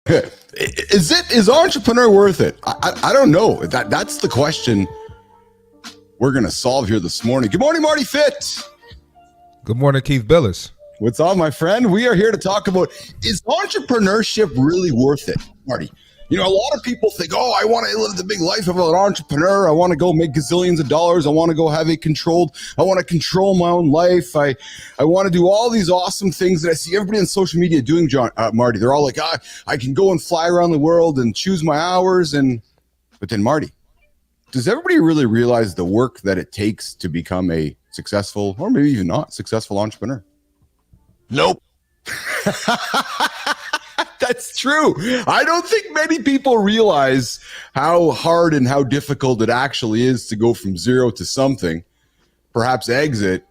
Is entrepreneur worth it? I don't know. That's the question we're going to solve here this morning. Good morning, Marty Fit. Good morning, Keith Bilous. What's on, my friend? We are here to talk about, is entrepreneurship really worth it, Marty? You know, a lot of people think, oh, I want to live the big life of an entrepreneur. I want to go make gazillions of dollars. I want to go have I want to control my own life. I want to do all these awesome things that I see everybody on social media doing, Marty. They're all like, I can go and fly around the world and choose my hours. But then, Marty, does everybody really realize the work that it takes to become a successful, or maybe even not successful entrepreneur? Nope. That's true. I don't think many people realize how hard and how difficult it actually is to go from zero to something, perhaps exit,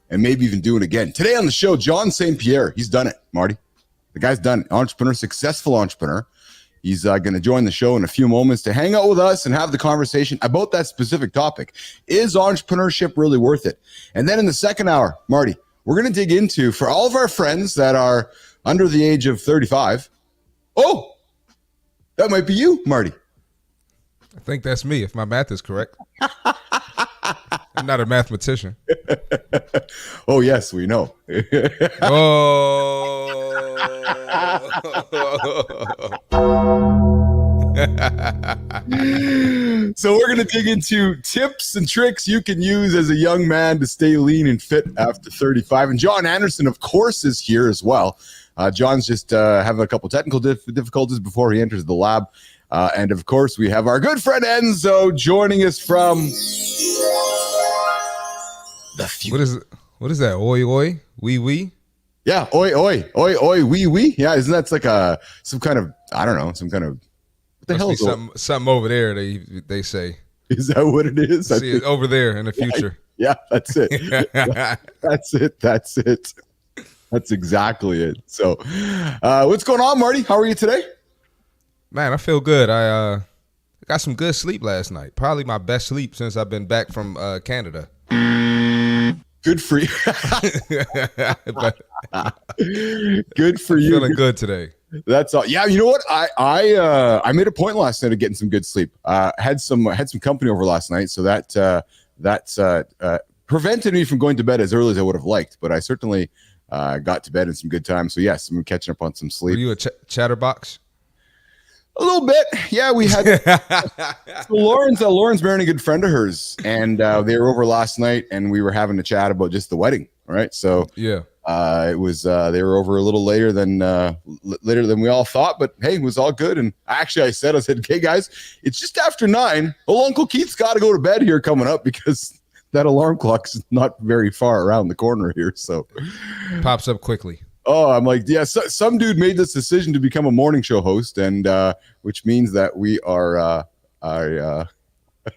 and maybe even do it again. Today on the show, John St. Pierre. He's done it, Marty. The guy's done it. Entrepreneur, successful entrepreneur. He's going to join the show in a few moments to hang out with us and have the conversation about that specific topic. Is entrepreneurship really worth it? And then in the second hour, Marty, we're going to dig into, for all of our friends that are under the age of 35, oh, that might be you, Marty. I think that's me, if my math is correct. I'm not a mathematician. Oh, yes, we know. So we're going to dig into tips and tricks you can use as a young man to stay lean and fit after 35. And John Anderson, of course, is here as well. John's just having a couple technical difficulties before he enters the lab. And of course, we have our good friend Enzo joining us from the future. What is that? Oi, oi, wee, wee? Yeah, oi, oi, oi, oi, wee, wee. Yeah, isn't that like some kind of, I don't know, some kind of, what the hell is something over there, they say. Is that what it is? See it over there in the future. Yeah, that's it. That's it. That's exactly it. So what's going on, Marty? How are you today? Man, I feel good. I got some good sleep last night. Probably my best sleep since I've been back from Canada. Good for you. Good for you. Feeling good today. That's all. Yeah, you know what? I made a point last night of getting some good sleep. Had some company over last night, so that's prevented me from going to bed as early as I would have liked. But I certainly got to bed in some good time. So yes, I'm catching up on some sleep. Were you a chatterbox? A little bit. Yeah, we had so Lauren's marrying a good friend of hers, and they were over last night, and we were having a chat about just the wedding, right? So yeah, it was they were over a little later than we all thought, but hey, it was all good. And actually, I said, hey guys, it's just after 9. Oh, Uncle Keith's got to go to bed here coming up because that alarm clock's not very far around the corner here, so pops up quickly. Oh, I'm like, yeah, some dude made this decision to become a morning show host, and which means that we are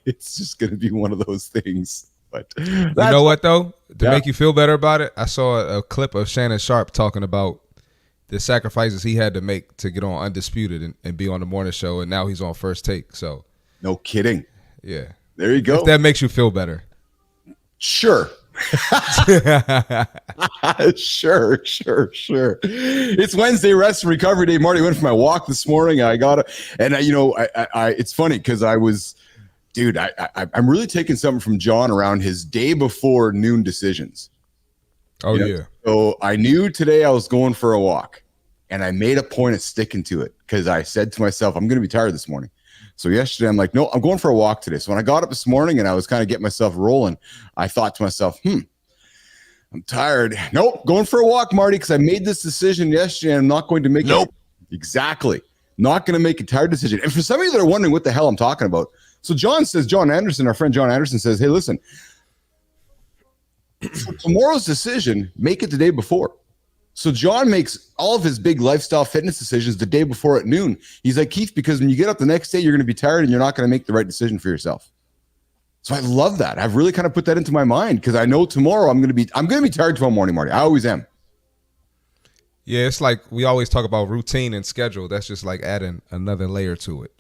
it's just going to be one of those things. But you know what, though? To make you feel better about it, I saw a clip of Shannon Sharp talking about the sacrifices he had to make to get on Undisputed and be on the morning show, and now he's on First Take. So no kidding. Yeah. There you go. If that makes you feel better. Sure. Sure. It's Wednesday, rest and recovery day. Marty went for my walk this morning. I it's funny because I'm really taking something from John around his day before noon decisions. Oh, yeah. So I knew today I was going for a walk, and I made a point of sticking to it because I said to myself, I'm going to be tired this morning. So yesterday, I'm like, no, I'm going for a walk today. So when I got up this morning and I was kind of getting myself rolling, I thought to myself, I'm tired. Nope, going for a walk, Marty, because I made this decision yesterday and I'm not going to make it. Exactly. Not going to make a tired decision. And for some of you that are wondering what the hell I'm talking about, so John Anderson, our friend John Anderson says, hey, listen, for tomorrow's decision, make it the day before. So John makes all of his big lifestyle fitness decisions the day before at noon. He's like, Keith, because when you get up the next day, you're going to be tired and you're not going to make the right decision for yourself. So I love that. I've really kind of put that into my mind because I know tomorrow I'm going to be tired tomorrow morning, Marty. I always am. Yeah, it's like we always talk about routine and schedule. That's just like adding another layer to it.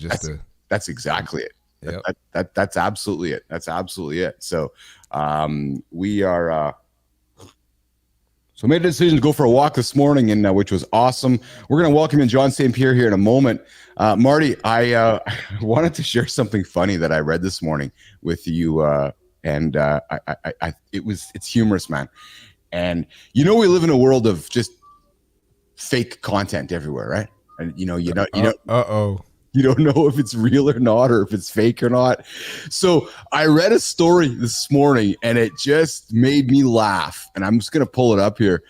That's exactly it. Yep. That's absolutely it. That's absolutely it. So we are So I made a decision to go for a walk this morning, and which was awesome. We're going to welcome in John St. Pierre here in a moment. Marty, I wanted to share something funny that I read this morning with you, and it's humorous, man. And we live in a world of just fake content everywhere, right? And you don't know if it's real or not, or if it's fake or not. So I read a story this morning and it just made me laugh. And I'm just going to pull it up here.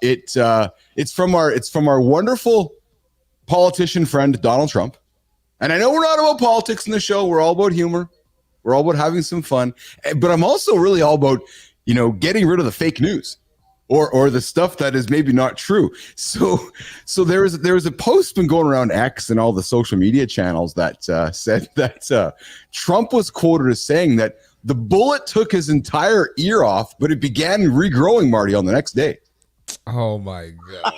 It's from our wonderful politician friend, Donald Trump. And I know we're not about politics in the show. We're all about humor. We're all about having some fun. But I'm also really all about, getting rid of the fake news. Or the stuff that is maybe not true. So there was a post been going around X and all the social media channels that said that Trump was quoted as saying that the bullet took his entire ear off, but it began regrowing, Marty, on the next day. Oh my God.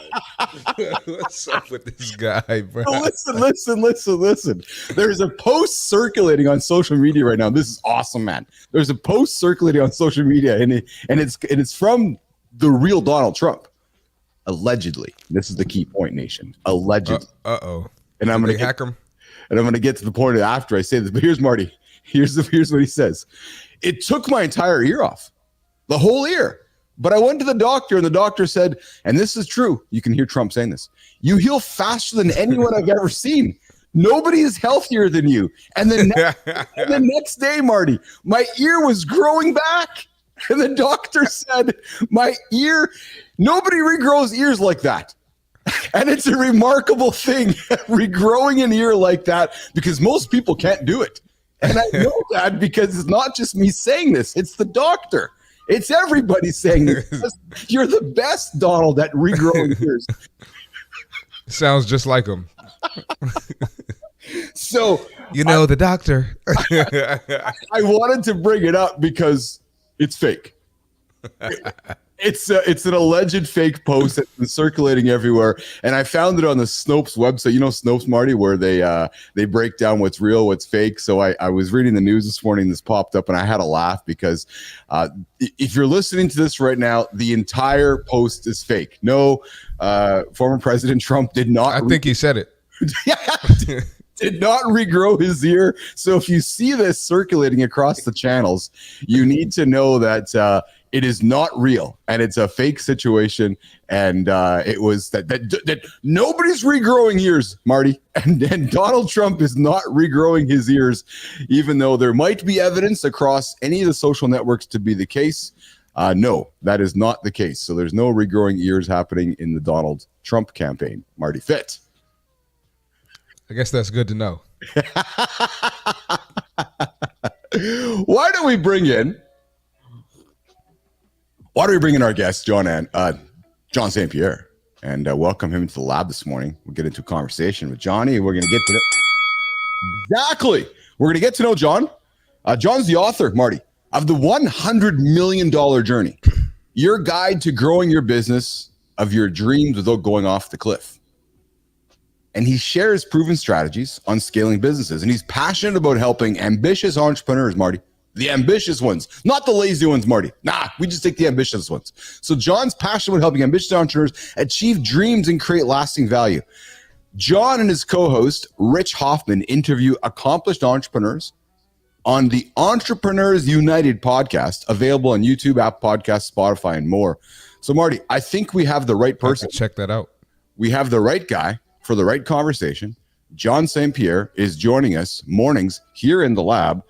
What's up with this guy, bro? Listen. There's a post circulating on social media right now. This is awesome, man. There's a post circulating on social media and it's from the real Donald Trump, allegedly. This is the key point, nation. Allegedly. And I'm going to hack him. And I'm going to get to the point after I say this. But here's Marty. Here's what he says. It took my entire ear off, the whole ear. But I went to the doctor, and the doctor said, and this is true. You can hear Trump saying this. You heal faster than anyone I've ever seen. Nobody is healthier than you. And the next day, Marty, my ear was growing back. And the doctor said, my ear, nobody regrows ears like that. And it's a remarkable thing, regrowing an ear like that, because most people can't do it. And I know that because it's not just me saying this, it's the doctor. It's everybody saying this. You're the best, Donald, at regrowing ears. Sounds just like him. So, the doctor. I wanted to bring it up because it's fake. It's an alleged fake post that's been circulating everywhere, and I found it on the Snopes website. Snopes, Marty, where they break down what's real, what's fake. So I was reading the news this morning. This popped up, and I had a laugh because if you're listening to this right now, the entire post is fake. No, former President Trump did not. I think he said it. Did not regrow his ear. So if you see this circulating across the channels, you need to know that it is not real and it's a fake situation. And it was that nobody's regrowing ears, Marty. And Donald Trump is not regrowing his ears, even though there might be evidence across any of the social networks to be the case. No, that is not the case. So there's no regrowing ears happening in the Donald Trump campaign. Marty Fitt. I guess that's good to know. Why don't we bring in our guest, John St. Pierre, and welcome him into the lab this morning. We'll get into a conversation with Johnny. We're going to get to We're going to get to know John. John's the author, Marty, of the $100 million journey, your guide to growing your business of your dreams without going off the cliff. And he shares proven strategies on scaling businesses. And he's passionate about helping ambitious entrepreneurs, Marty. The ambitious ones, not the lazy ones, Marty. Nah, we just take the ambitious ones. So John's passionate about helping ambitious entrepreneurs achieve dreams and create lasting value. John and his co-host, Rich Hoffman, interview accomplished entrepreneurs on the Entrepreneurs United podcast, available on YouTube, Apple Podcasts, Spotify, and more. So, Marty, I think we have the right person. Check that out. We have the right guy for the right conversation. John St. Pierre is joining us mornings here in the lab.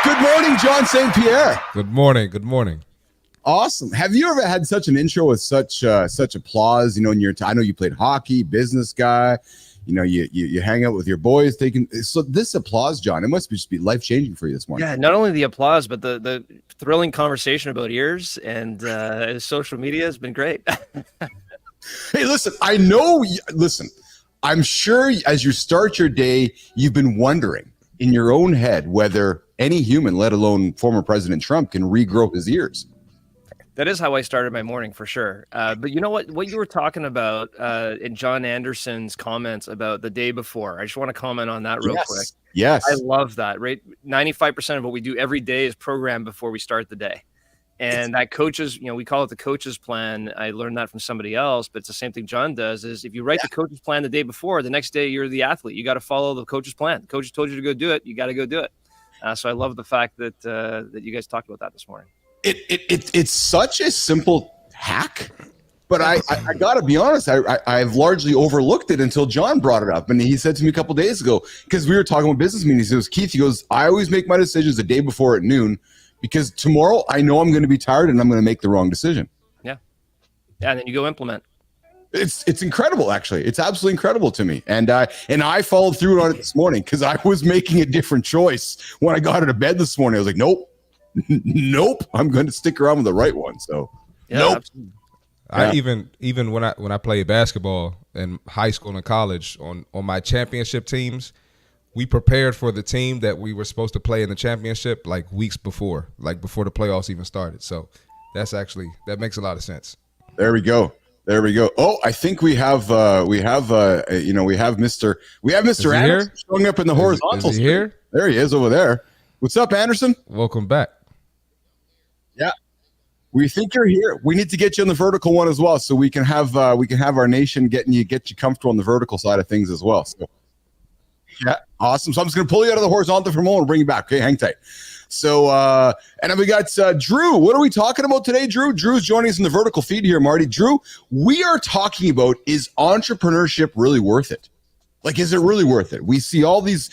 Good morning, John St. Pierre. Good morning. Good morning. Awesome. Have you ever had such an intro with such applause? In your I know you played hockey, business guy. You hang out with your boys. So this applause, John, it must just be life changing for you this morning. Yeah, not only the applause, but the thrilling conversation about ears and social media has been great. Hey, listen, I'm sure as you start your day, you've been wondering in your own head whether any human, let alone former President Trump, can regrow his ears. That is how I started my morning for sure. But you know what you were talking about in John Anderson's comments about the day before. I just want to comment on that real quick. Yes. I love that, right? 95% of what we do every day is programmed before we start the day. And that coaches, we call it the coach's plan. I learned that from somebody else, but it's the same thing John does is if you write the coach's plan the day before, the next day you're the athlete. You got to follow the coach's plan. The coach told you to go do it. You got to go do it. So I love the fact that that you guys talked about that this morning. It's such a simple hack, but I got to be honest, I've largely overlooked it until John brought it up. And he said to me a couple days ago, because we were talking about business meetings, he goes, Keith, he goes, I always make my decisions the day before at noon because tomorrow I know I'm going to be tired and I'm going to make the wrong decision. Yeah. And then you go implement. It's incredible, actually. It's absolutely incredible to me. And I followed through on it this morning because I was making a different choice when I got out of bed this morning. I was like, nope. I'm going to stick around with the right one. So nope. Absolutely. I even when I played basketball in high school and college on my championship teams, we prepared for the team that we were supposed to play in the championship like weeks before, like before the playoffs even started. So that makes a lot of sense. There we go. Oh, I think we have Mr. Anderson showing up in the horizontal. Is he here? There he is over there. What's up, Anderson? Welcome back. Yeah. We think you're here. We need to get you on the vertical one as well, so we can have our nation get you comfortable on the vertical side of things as well. So, yeah, awesome. So I'm just going to pull you out of the horizontal for a moment and bring you back. Okay, hang tight. So, and then we got Drew. What are we talking about today, Drew? Drew's joining us in the vertical feed here, Marty. Drew, we are talking about, is entrepreneurship really worth it? Like, is it really worth it? We see all these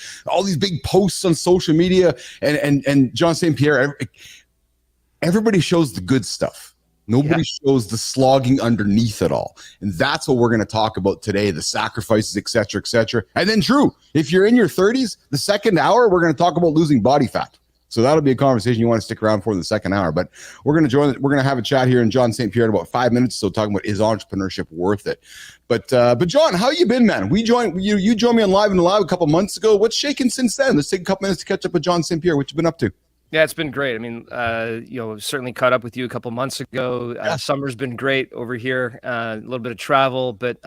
big posts on social media, and John St. Pierre. Everybody shows the good stuff. Nobody shows the slogging underneath it all. And that's what we're going to talk about today, the sacrifices, et cetera, et cetera. And then, Drew, if you're in your 30s, the second hour, we're going to talk about losing body fat. So that'll be a conversation you want to stick around for in the second hour. But we're going to have a chat here in John St. Pierre in about 5 minutes. So talking about, is entrepreneurship worth it? But John, how you been, man? You joined me on Live and Live a couple months ago. What's shaking since then? Let's take a couple minutes to catch up with John St. Pierre. What you been up to? Yeah, it's been great. I mean, certainly caught up with you a couple months ago. Summer's been great over here. A little bit of travel, but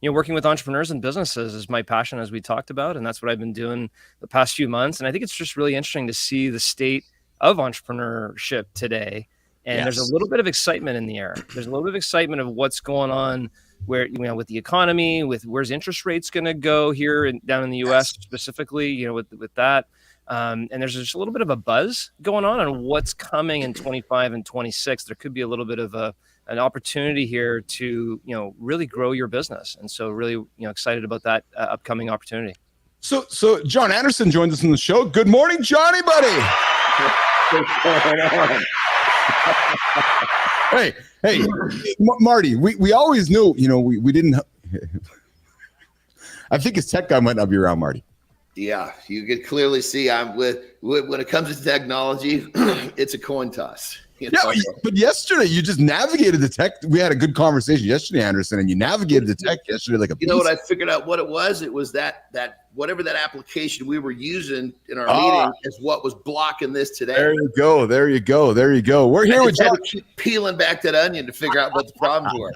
working with entrepreneurs and businesses is my passion, as we talked about, and that's what I've been doing the past few months. And I think it's just really interesting to see the state of entrepreneurship today. And there's a little bit of excitement in the air. There's a little bit of excitement of what's going on, where with the economy, with where's interest rates going to go here down in the U.S. specifically. With that. And there's just a little bit of a buzz going on what's coming in 25 and 26. There could be a little bit of an opportunity here to, really grow your business. And so really, excited about that upcoming opportunity. So John Anderson joined us on the show. Good morning, Johnny, buddy. What's going on? Hey, Marty, we always knew, we didn't. I think his tech guy might not be around, Marty. Yeah, you could clearly see I'm when it comes to technology, it's a coin toss. But yesterday you just navigated the tech. We had a good conversation yesterday, Anderson, and you navigated the tech yesterday like a beast. You know what I figured out what it was? It was that whatever that application we were using in our meeting is what was blocking this today. There you go. We're here with John. Keep peeling back that onion to figure out what the problems were.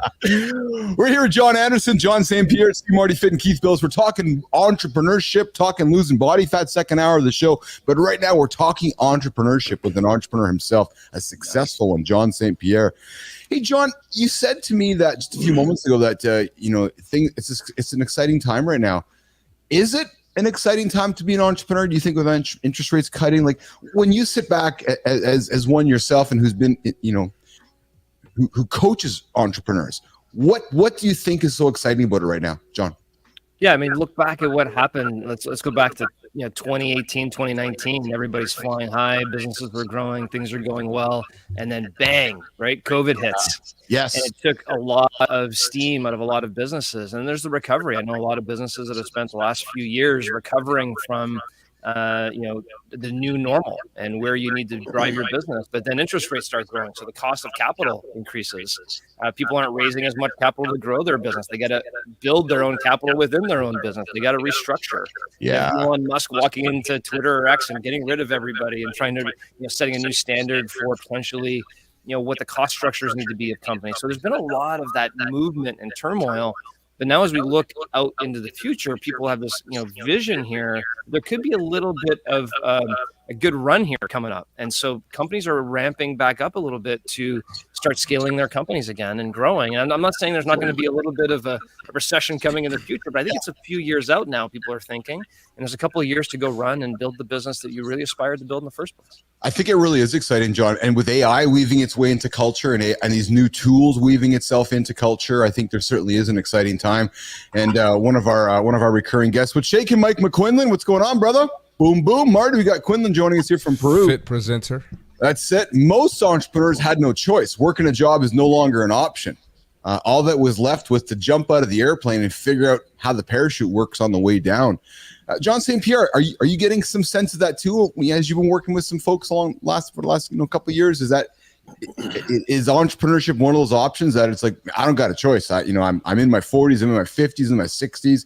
We're here with John Anderson, John St. Pierre, Steve, Marty, Fit, and Keith Bilous. We're talking entrepreneurship, talking losing body fat, second hour of the show. But right now we're talking entrepreneurship with an entrepreneur himself, a successful one, John St. Pierre. Hey, John, you said to me that just a few moments ago that it's an exciting time right now. Is it an exciting time to be an entrepreneur? Do you think with interest rates cutting, like when you sit back as one yourself and who's been, who coaches entrepreneurs, what do you think is so exciting about it right now, John? Yeah, I mean, look back at what happened. Let's go back to 2018, 2019. Everybody's flying high, businesses were growing, things are going well, and then bang, right? COVID hits. Yes, and it took a lot of steam out of a lot of businesses. And there's the recovery. I know a lot of businesses that have spent the last few years recovering from the new normal and where you need to drive your business. But then interest rates start growing, so the cost of capital increases. People aren't raising as much capital to grow their business. They got to build their own capital within their own business. They got to restructure. Yeah, Elon Musk walking into Twitter or X and getting rid of everybody and trying to setting a new standard for potentially what the cost structures need to be of companies. So there's been a lot of that movement and turmoil. But now, as we look out into the future, people have this, vision here. There could be a little bit of a good run here coming up, and so companies are ramping back up a little bit to start scaling their companies again and growing. And I'm not saying there's not going to be a little bit of a recession coming in the future, but I think it's a few years out now. People are thinking, and there's a couple of years to go run and build the business that you really aspired to build in the first place. I think it really is exciting, John. And with AI weaving its way into culture and these new tools weaving itself into culture, I think there certainly is an exciting time. And one of our recurring guests with Shake and Mike McQuinlan. What's going on, brother? Boom, boom. Marty, we got Quinlan joining us here from Peru. Fit presenter. That's it. Most entrepreneurs had no choice. Working a job is no longer an option. All that was left was to jump out of the airplane and figure out how the parachute works on the way down. John St. Pierre, are you getting some sense of that too? As you've been working with some folks for the last couple of years, is entrepreneurship one of those options that it's like, I don't got a choice? I'm in my 40s, I'm in my 50s, in my 60s.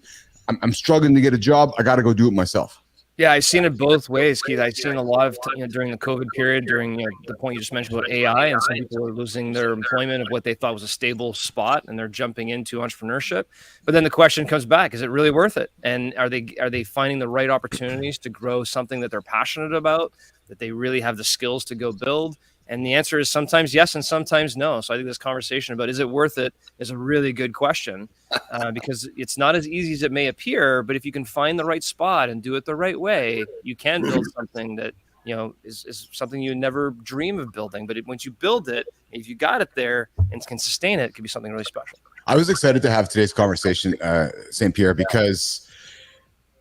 I'm struggling to get a job. I got to go do it myself. Yeah, I've seen it both ways, Keith. I've seen a lot of during the COVID period, during the point you just mentioned about AI, and some people are losing their employment of what they thought was a stable spot, and they're jumping into entrepreneurship. But then the question comes back: is it really worth it? And are they finding the right opportunities to grow something that they're passionate about, that they really have the skills to go build? And the answer is sometimes yes and sometimes no. So I think this conversation about is it worth it is a really good question because it's not as easy as it may appear. But if you can find the right spot and do it the right way, you can build something that is something you never dream of building. But once you build it, if you got it there and can sustain it, it could be something really special. I was excited to have today's conversation, St. Pierre, because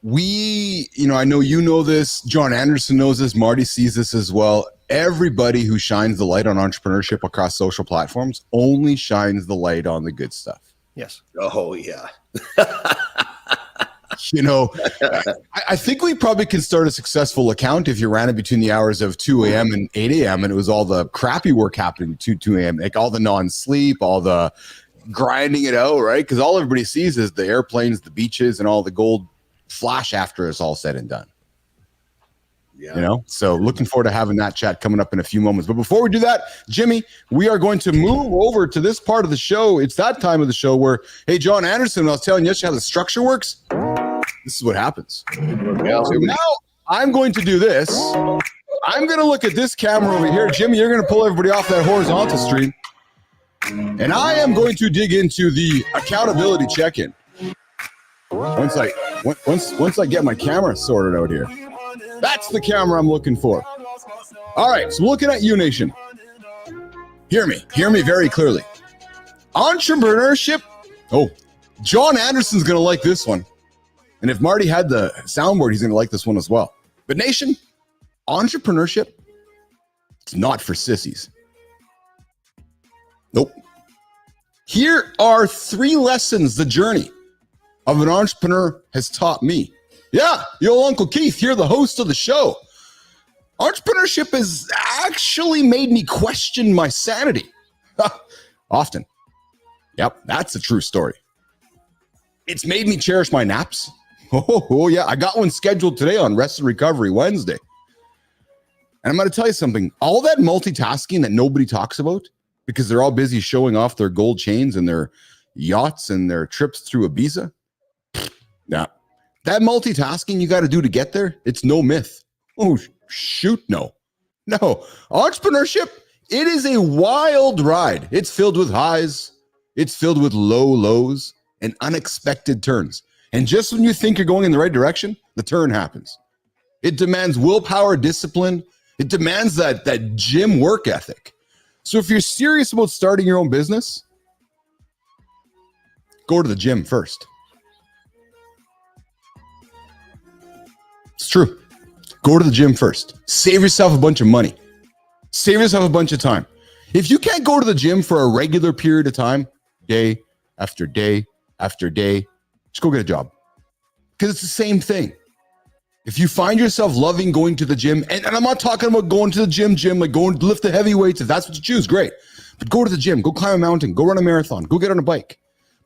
I know you know this, John Anderson knows this, Marty sees this as well. Everybody who shines the light on entrepreneurship across social platforms only shines the light on the good stuff. Yes. Oh, yeah. I think we probably can start a successful account if you ran it between the hours of 2 a.m. and 8 a.m. and it was all the crappy work happening at 2 a.m., like all the non-sleep, all the grinding it out, right? Because all everybody sees is the airplanes, the beaches, and all the gold flash after it's all said and done. Yeah. So looking forward to having that chat coming up in a few moments. But before we do that, Jimmy, we are going to move over to this part of the show. It's that time of the show where, hey, John Anderson, I was telling you yesterday how the structure works. This is what happens. Yeah, so now I'm going to do this. I'm going to look at this camera over here. Jimmy, you're going to pull everybody off that horizontal stream. And I am going to dig into the accountability check-in. Once I get my camera sorted out here. That's the camera I'm looking for. All right, so looking at you, Nation. Hear me very clearly. Entrepreneurship. Oh, John Anderson's going to like this one. And if Marty had the soundboard, he's going to like this one as well. But Nation, entrepreneurship, it's not for sissies. Nope. Here are 3 lessons the journey of an entrepreneur has taught me. Yeah, your Uncle Keith, you're the host of the show. Entrepreneurship has actually made me question my sanity. Often. Yep, that's a true story. It's made me cherish my naps. Oh, yeah, I got one scheduled today on Rest and Recovery Wednesday. And I'm going to tell you something. All that multitasking that nobody talks about because they're all busy showing off their gold chains and their yachts and their trips through Ibiza. Nah. That multitasking you got to do to get there, it's no myth. Oh, shoot, no. No. Entrepreneurship, it is a wild ride. It's filled with highs. It's filled with low lows and unexpected turns. And just when you think you're going in the right direction, the turn happens. It demands willpower, discipline. It demands that gym work ethic. So if you're serious about starting your own business, go to the gym first. It's true. Go to the gym first. Save yourself a bunch of money. Save yourself a bunch of time. If you can't go to the gym for a regular period of time, day after day after day, just go get a job. Because it's the same thing. If you find yourself loving going to the gym, and I'm not talking about going to the gym, like going to lift the heavy weights. If that's what you choose, great. But go to the gym, go climb a mountain, go run a marathon, go get on a bike.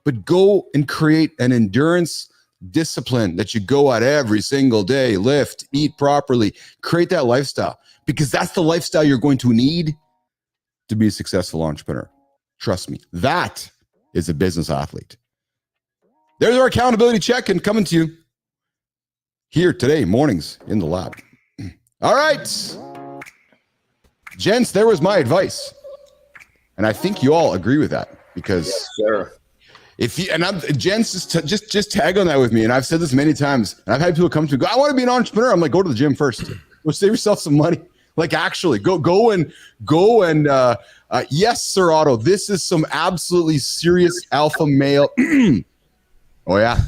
But go and create an endurance discipline that you go out every single day, lift, eat properly, create that lifestyle, because that's the lifestyle you're going to need to be a successful entrepreneur. Trust me, that is a business athlete. There's our accountability check and coming to you here today, mornings in the lab. All right. Gents, there was my advice. And I think you all agree with that because Yes, sir. if you, and I'm Gents, just tag on that with me. And I've said this many times, and I've had people come to me, go, I want to be an entrepreneur. I'm like, go to the gym first. Go save yourself some money. Like actually go and yes, Sir Otto, this is some absolutely serious alpha male. Oh yeah.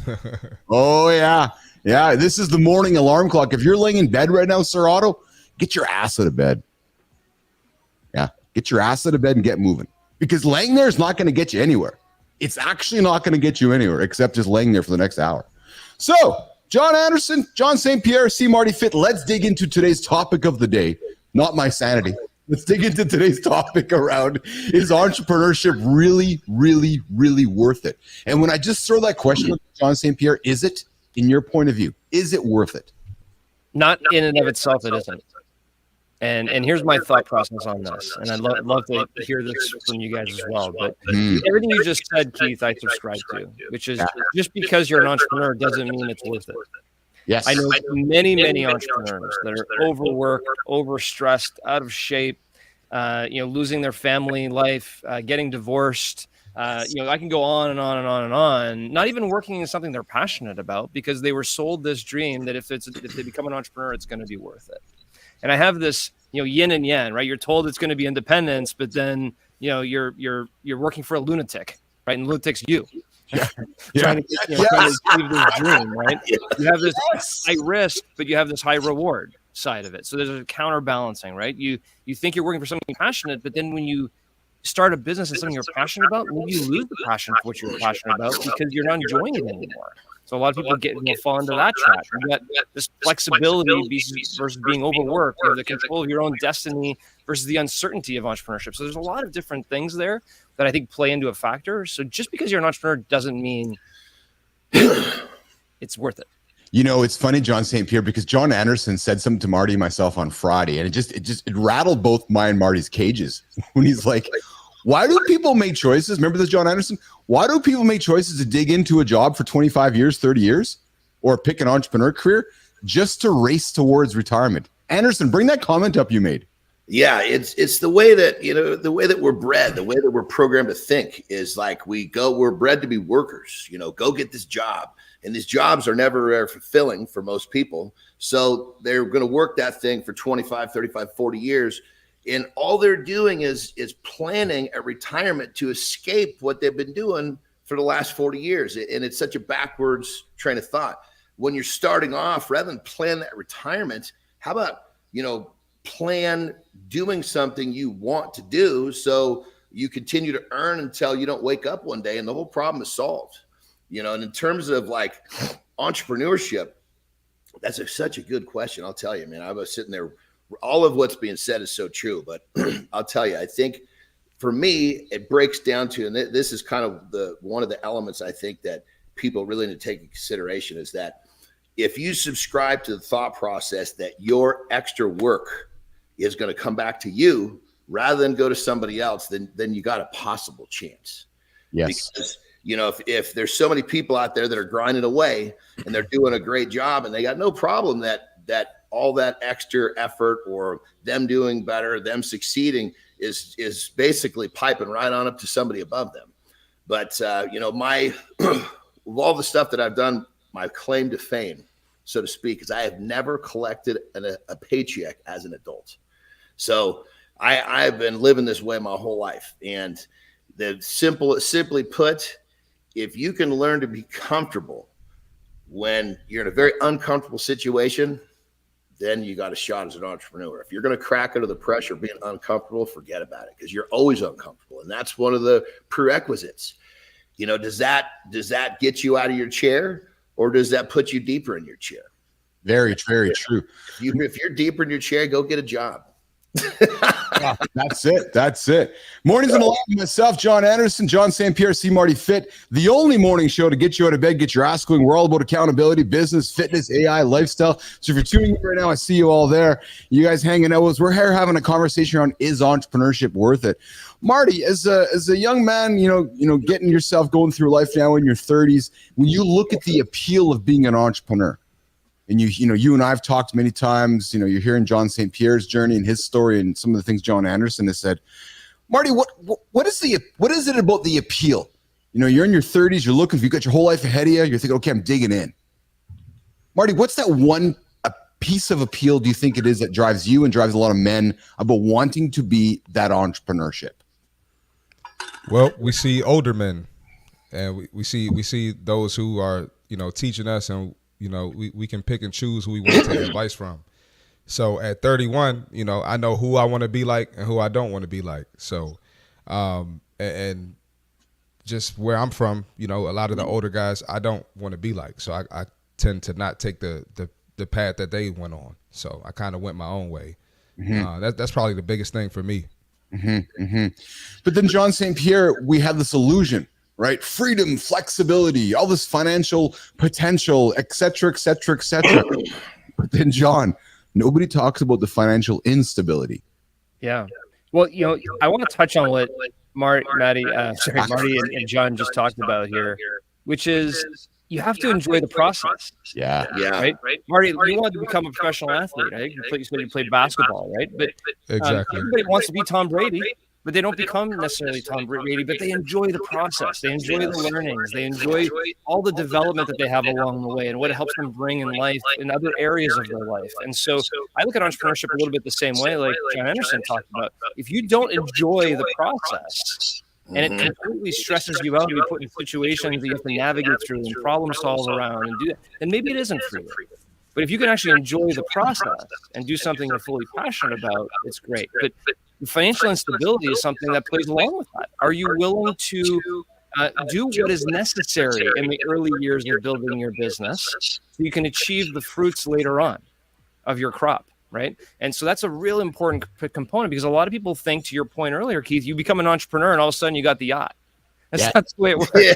Oh yeah. Yeah. This is the morning alarm clock. If you're laying in bed right now, Sir Otto, get your ass out of bed. Yeah. Get your ass out of bed and get moving, because laying there is not going to get you anywhere. It's actually not going to get you anywhere except just laying there for the next hour. So John Anderson, John St. Pierre, C. Marty Fit. Let's dig into today's topic of the day. Not my sanity. Let's dig into today's topic around, is entrepreneurship really, really, really worth it? And when I just throw that question, John St. Pierre, is it, in your point of view, is it worth it? Not in and of itself, it isn't. And here's my thought process on this. And I'd love to hear this from you guys as well. But everything you just said, Keith, I subscribe to, which is just because you're an entrepreneur doesn't mean it's worth it. Yes. I know many entrepreneurs that are overworked, overstressed, out of shape, losing their family life, getting divorced. I can go on and on and on and on, not even working in something they're passionate about because they were sold this dream that if they become an entrepreneur, it's going to be worth it. And I have this, yin and yang, right? You're told it's going to be independence, but then, you're working for a lunatic, right? And lunatic's you. Trying to achieve this dream, right? You have this high risk, but you have this high reward side of it. So there's a counterbalancing, right? You think you're working for something passionate, but then when you start a business and something you're passionate about, maybe you lose the passion for what you're passionate about because you're not enjoying it anymore. So a lot of people fall into that trap. You got this flexibility versus being overworked, or the control of your own destiny versus the uncertainty of entrepreneurship. So there's a lot of different things there that I think play into a factor. So just because you're an entrepreneur doesn't mean it's worth it. It's funny, John St. Pierre, because John Anderson said something to Marty and myself on Friday, and it rattled both my and Marty's cages when he's like, why do people make choices? Remember this, John Anderson? Why do people make choices to dig into a job for 25 years, 30 years, or pick an entrepreneur career just to race towards retirement? Anderson, bring that comment up you made. Yeah, it's the way that, the way that we're bred, the way that we're programmed to think is like we're bred to be workers, go get this job. And these jobs are never fulfilling for most people. So they're going to work that thing for 25, 35, 40 years. And all they're doing is planning a retirement to escape what they've been doing for the last 40 years. And it's such a backwards train of thought. When you're starting off, rather than plan that retirement, how about, plan doing something you want to do so you continue to earn until you don't wake up one day and the whole problem is solved. And in terms of like entrepreneurship, that's such a good question. I'll tell you, man, I was sitting there, all of what's being said is so true, but I'll tell you, I think for me, it breaks down to, and this is kind of one of the elements I think that people really need to take into consideration is that if you subscribe to the thought process that your extra work is going to come back to you rather than go to somebody else, then you got a possible chance. Yes. Because, if there's so many people out there that are grinding away and they're doing a great job and they got no problem that all that extra effort or them doing better, them succeeding is basically piping right on up to somebody above them. But, my, of all the stuff that I've done, my claim to fame, so to speak, is I have never collected a paycheck as an adult. So I've been living this way my whole life. And simply put, if you can learn to be comfortable when you're in a very uncomfortable situation, then you got a shot as an entrepreneur. If you're going to crack under the pressure of being uncomfortable, forget about it, because you're always uncomfortable. And that's one of the prerequisites. Does that get you out of your chair, or does that put you deeper in your chair? Very, very true. If you're deeper in your chair, go get a job. That's it. That's it. Mornings in the Lab with myself, John Anderson, John St. Pierre, C. Marty Fit, the only morning show to get you out of bed, get your ass going. We're all about accountability, business, fitness, AI, lifestyle. So if you're tuning in right now, I see you all there. You guys hanging out with us. We're here having a conversation on, is entrepreneurship worth it? Marty, as a young man, getting yourself going through life now in your 30s, when you look at the appeal of being an entrepreneur, and you and I have talked many times, you're hearing John St. Pierre's journey and his story and some of the things John Anderson has said. Marty, what is it about the appeal? You're in your 30s, you're looking, you got your whole life ahead of you, you're thinking, okay, I'm digging in. Marty, what's that one piece of appeal do you think it is that drives you and drives a lot of men about wanting to be that entrepreneurship? Well, we see older men, and we see those who are, teaching us, and we can pick and choose who we want to take advice from. So at 31, I know who I want to be like and who I don't want to be like. So, and just where I'm from, a lot of the older guys I don't want to be like. So I tend to not take the path that they went on. So I kind of went my own way. Mm-hmm. That's probably the biggest thing for me. Mm-hmm, mm-hmm. But then John St. Pierre, we have this illusion, right? Freedom, flexibility, all this financial potential, et cetera, et cetera, et cetera. But then John, nobody talks about the financial instability. Yeah. Well, I want to touch on what Marty and John just talked about here, which is you have to enjoy the process. Yeah. Right? Marty, you want to become a professional athlete, right? You played basketball, right? But exactly. Everybody wants to be Tom Brady, but they don't become necessarily Tom Brady, but they enjoy the process. They enjoy the learnings. They enjoy all the development that they have along the way and what it helps them bring in life in other areas of their life. And so I look at entrepreneurship a little bit the same way, like John Anderson talked about. If you don't enjoy the process, and it completely stresses you out to be put in situations that you have to navigate through and problem solve around and do that, then maybe it isn't for you. But if you can actually enjoy the process and do something you're fully passionate about, it's great. But financial instability is something that plays along with that. Are you willing to do what is necessary in the early years of building your business so you can achieve the fruits later on of your crop? Right. And so that's a real important component, because a lot of people think, to your point earlier, Keith, you become an entrepreneur and all of a sudden you got the yacht. That's not the way it works. Yeah.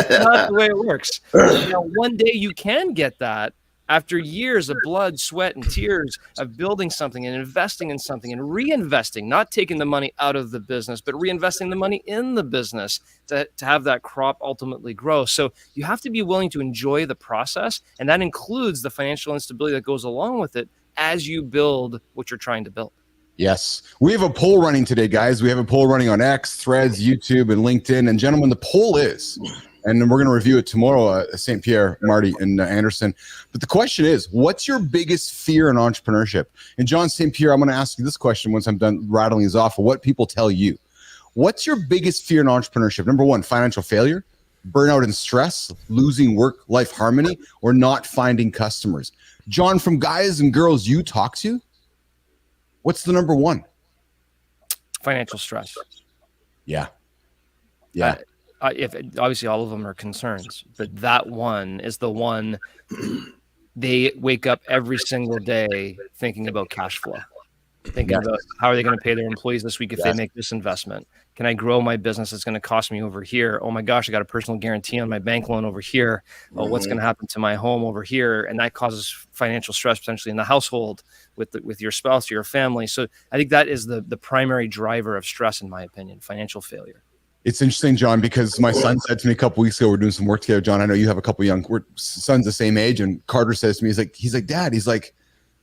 That's not the way it works. One day you can get that after years of blood, sweat, and tears of building something and investing in something and reinvesting, not taking the money out of the business, but reinvesting the money in the business to have that crop ultimately grow. So you have to be willing to enjoy the process. And that includes the financial instability that goes along with it as you build what you're trying to build. Yes. We have a poll running today, guys. We have a poll running on X, Threads, YouTube, and LinkedIn. And gentlemen, the poll is, and then we're going to review it tomorrow, St. Pierre, Marty, and Anderson. But the question is, what's your biggest fear in entrepreneurship? And John St. Pierre, I'm going to ask you this question once I'm done rattling these off of what people tell you. What's your biggest fear in entrepreneurship? Number one, financial failure, burnout and stress, losing work-life harmony, or not finding customers. John, from guys and girls you talk to, what's the number one? Financial stress. Yeah. If obviously all of them are concerns, but that one is the one they wake up every single day thinking about cash flow, thinking about how are they going to pay their employees this week if they make this investment. Can I grow my business? It's going to cost me over here. Oh my gosh, I got a personal guarantee on my bank loan over here. Oh, what's going to happen to my home over here? And that causes financial stress potentially in the household with your spouse or your family. So I think that is the primary driver of stress, in my opinion, financial failure. It's interesting, John, because my son said to me a couple weeks ago, we're doing some work together. John, I know you have a couple young sons the same age, and Carter says to me, he's like, Dad,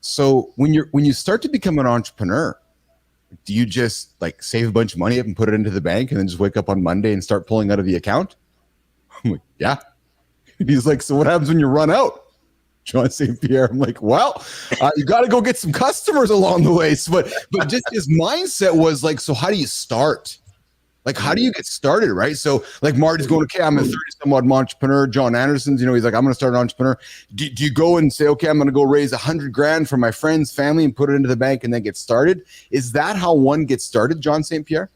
so when you start to become an entrepreneur, do you just like save a bunch of money up and put it into the bank and then just wake up on Monday and start pulling out of the account? I'm like, yeah. He's like, so what happens when you run out? John St. Pierre. I'm like, well, you got to go get some customers along the way. So, but just his mindset was like, so how do you start? Like, how do you get started, right? So, like, Marty's going, okay, I'm a 30-some-odd entrepreneur. John Anderson's, he's like, I'm going to start an entrepreneur. Do you go and say, okay, I'm going to go raise $100,000 for my friends, family, and put it into the bank and then get started? Is that how one gets started, John St. Pierre?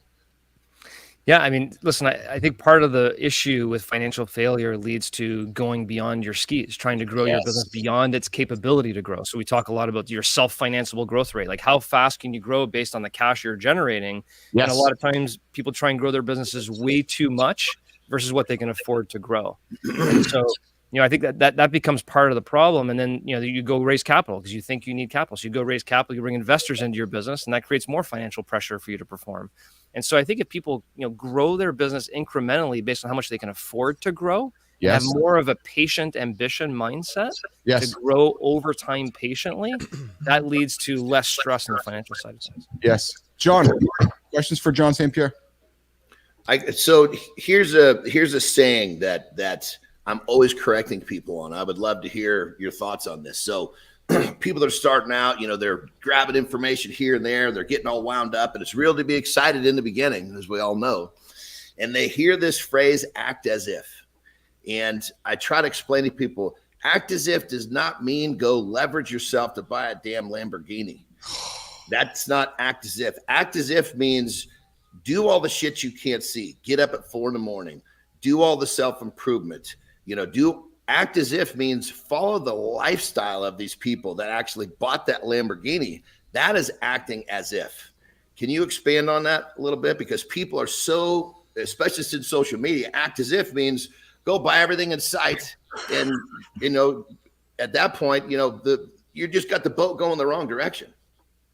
Yeah, I mean, listen, I think part of the issue with financial failure leads to going beyond your skis, trying to grow your business Yes. beyond its capability to grow. So we talk a lot about your self-financeable growth rate, like how fast can you grow based on the cash you're generating? And a Yes. lot of times people try and grow their businesses way too much versus what they can afford to grow. And so, I think that becomes part of the problem. And then, you go raise capital because you think you need capital. So you go raise capital, you bring investors into your business, and that creates more financial pressure for you to perform. And so I think if people, grow their business incrementally based on how much they can afford to grow, and have Yes. more of a patient ambition mindset to Yes. grow over time patiently, that leads to less stress on the financial side of things. Yes. John, questions for John St. Pierre? So here's a saying that I'm always correcting people on. I would love to hear your thoughts on this. So people that are starting out, they're grabbing information here and there. They're getting all wound up, and it's real to be excited in the beginning, as we all know. And they hear this phrase, act as if. And I try to explain to people, act as if does not mean go leverage yourself to buy a damn Lamborghini. That's not act as if. Act as if means do all the shit you can't see. Get up at 4 a.m. Do all the self-improvement. Act as if means follow the lifestyle of these people that actually bought that Lamborghini. That is acting as if. Can you expand on that a little bit? Because people are so, especially since social media, act as if means go buy everything in sight. And, at that point, you just got the boat going the wrong direction.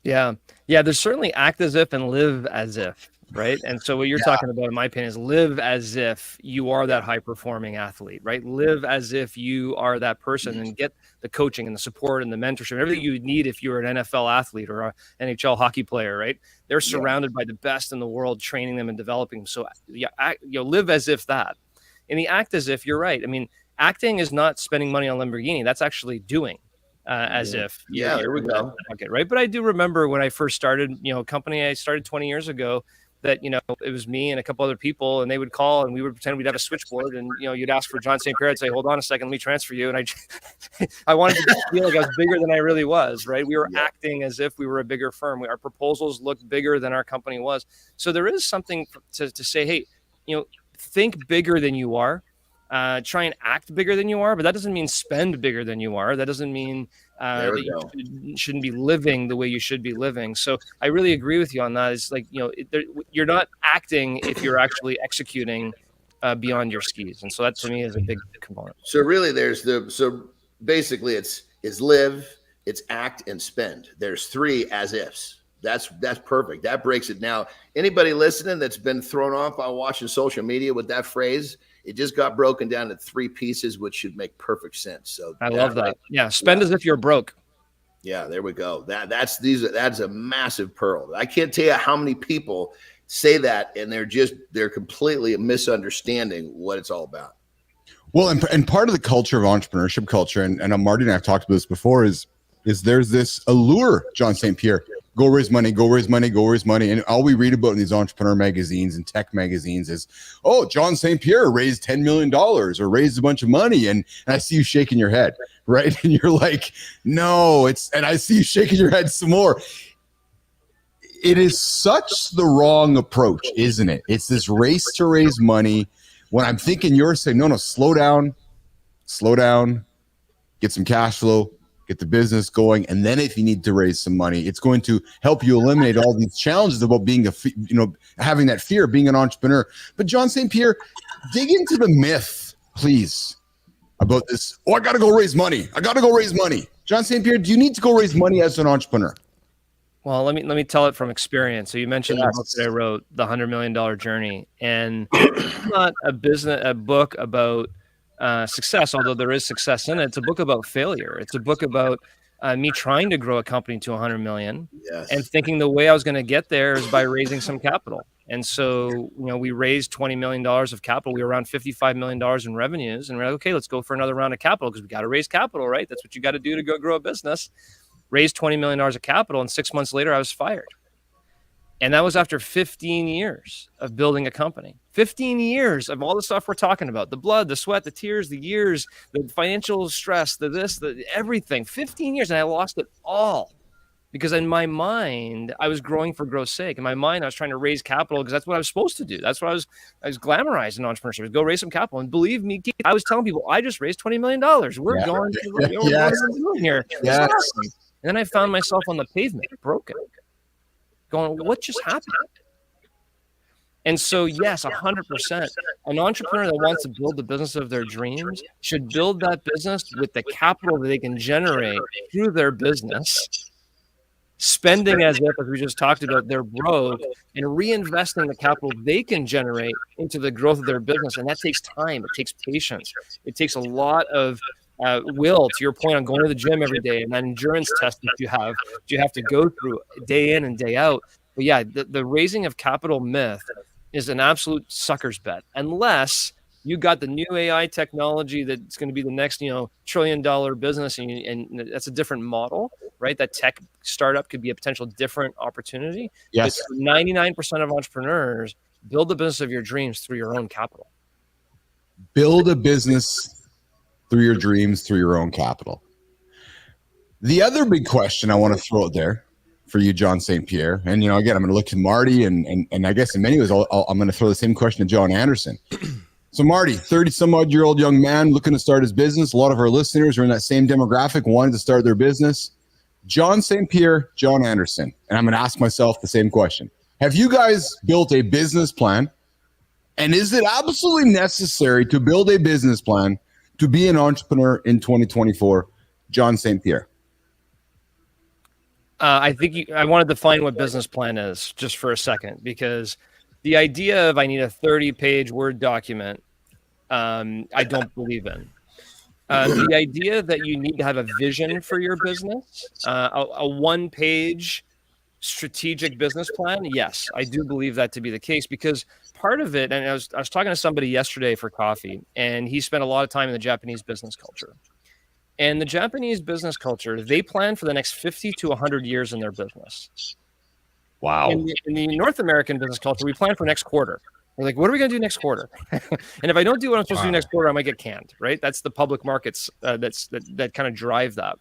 Yeah. Yeah. There's certainly act as if and live as if. Right. And so what you're talking about, in my opinion, is live as if you are that high performing athlete, right? Live as if you are that person and get the coaching and the support and the mentorship, everything you need if you're an NFL athlete or an NHL hockey player, right? They're surrounded by the best in the world, training them and developing them. So live as if that. And the act as if, you're right. I mean, acting is not spending money on Lamborghini. That's actually doing. As if there we go. Okay, right. But I do remember when I first started, a company I started 20 years ago, that, it was me and a couple other people, and they would call and we would pretend we'd have a switchboard, and, you'd ask for John St. Pierre. I'd say, hold on a second, let me transfer you. And I wanted to feel like I was bigger than I really was, right? We were acting as if we were a bigger firm. Our proposals looked bigger than our company was. So there is something to say, hey, think bigger than you are. Try and act bigger than you are, but that doesn't mean spend bigger than you are. That doesn't mean that you shouldn't be living the way you should be living. So I really agree with you on that. It's like, you're not acting if you're actually executing beyond your skis. And so that to me is a big component. So really so basically it's live, it's act and spend. There's 3 as ifs. That's perfect. That breaks it. Now, anybody listening that's been thrown off by watching social media with that phrase, it just got broken down to 3 pieces, which should make perfect sense. So I love that. Yeah. Spend as if you're broke. Yeah, there we go. That's a massive pearl. I can't tell you how many people say that, and they're completely misunderstanding what it's all about. Well, and part of the culture of entrepreneurship culture, and Marty and I have talked about this before, is there's this allure, John St. Pierre, go raise money, go raise money, go raise money. And all we read about in these entrepreneur magazines and tech magazines is, oh, John St. Pierre raised $10 million or raised a bunch of money. And I see you shaking your head, right? And you're like, no, and I see you shaking your head some more. It is such the wrong approach, isn't it? It's this race to raise money when I'm thinking you're saying, no, slow down, get some cash flow, get the business going, and then if you need to raise some money, it's going to help you eliminate all these challenges about being having that fear of being an entrepreneur. But John St. Pierre, dig into the myth, please, about this. Oh, I got to go raise money. John St. Pierre, do you need to go raise money as an entrepreneur? Well, let me tell it from experience. So you mentioned the book that I wrote, The $100 Million Journey, and it's not a book about success, although there is success in it. It's a book about failure. It's a book about me trying to grow a company to 100 million and thinking the way I was going to get there is by raising some capital. And so, we raised $20 million of capital. We were around $55 million in revenues, and we're like, okay, let's go for another round of capital because we got to raise capital, right? That's what you got to do to go grow a business. Raised $20 million of capital, and 6 months later, I was fired. And that was after 15 years of building a company. 15 years of all the stuff we're talking about, the blood, the sweat, the tears, the years, the financial stress, the everything. 15 years, and I lost it all. Because in my mind, I was growing for growth's sake. In my mind, I was trying to raise capital because that's what I was supposed to do. That's what I was glamorized in entrepreneurship. Go raise some capital. And believe me, Keith, I was telling people, I just raised $20 million. We're going to we're Yes. going to do here. Yes. Awesome. And then I found myself on the pavement, broken, going, what just happened? And so, yes, 100%. An entrepreneur that wants to build the business of their dreams should build that business with the capital that they can generate through their business, spending as if, as we just talked about, they're broke, and reinvesting the capital they can generate into the growth of their business. And that takes time. It takes patience. It takes a lot of will, to your point on going to the gym every day, and that endurance test that you have to go through day in and day out. But yeah, the raising of capital myth is an absolute sucker's bet, unless you got the new AI technology that's going to be the next, $1 trillion business, and that's a different model, right? That tech startup could be a potential different opportunity. Yes. But 99% of entrepreneurs build the business of your dreams through your own capital. Build a business through your dreams, through your own capital. The other big question I want to throw out there for you, John St. Pierre, and again, I'm going to look to Marty, and I guess in many ways, I'm going to throw the same question to John Anderson. So Marty, 30-some-odd-year-old young man looking to start his business. A lot of our listeners are in that same demographic, wanting to start their business. John St. Pierre, John Anderson, and I'm going to ask myself the same question. Have you guys built a business plan? And is it absolutely necessary to build a business plan to be an entrepreneur in 2024? John St. Pierre. I think I want to define what business plan is just for a second, because the idea of I need a 30-page Word document, I don't believe in. The idea that you need to have a vision for your business, a one-page strategic business plan, yes, I do believe that to be the case, because part of it, and I was talking to somebody yesterday for coffee, and he spent a lot of time in the Japanese business culture. And the Japanese business culture, they plan for the next 50 to 100 years in their business. Wow. In the North American business culture, we plan for next quarter. We're like, what are we going to do next quarter? And if I don't do what I'm supposed to do next quarter, I might get canned, right? That's the public markets that kind of drive that.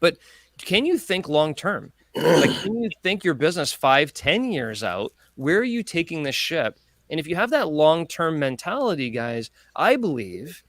But can you think long term? Like, can you think your business 5-10 years out? Where are you taking this ship? And if you have that long-term mentality, guys, I believe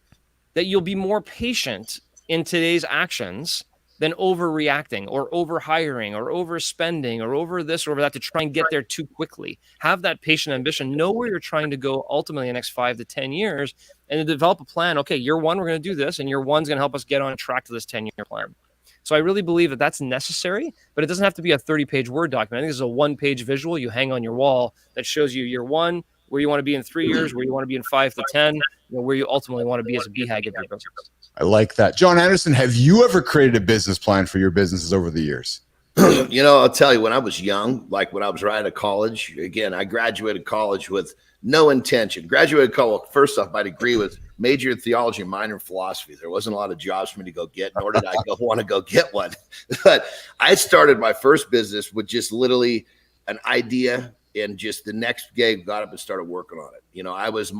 that you'll be more patient in today's actions than overreacting or overhiring or overspending or over this or over that to try and get there too quickly. Have that patient ambition. Know where you're trying to go ultimately in the next 5 to 10 years, and to develop a plan. Okay, year one, we're going to do this, and year one's going to help us get on track to this 10-year plan. So I really believe that that's necessary, but it doesn't have to be a 30-page Word document. I think this is a one-page visual you hang on your wall that shows you year one, where you want to be in 3 years, where you want to be in 5 to 10, where you ultimately want to be as a BHAG of your business. I like that. John Anderson, have you ever created a business plan for your businesses over the years? I'll tell you, when I was young, like when I was right out of college, again, I graduated college with no intention. Graduated college, first off, my degree was major in theology and minor in philosophy. There wasn't a lot of jobs for me to go get, nor did I want to go get one. But I started my first business with just literally an idea, and just the next day got up and started working on it. I was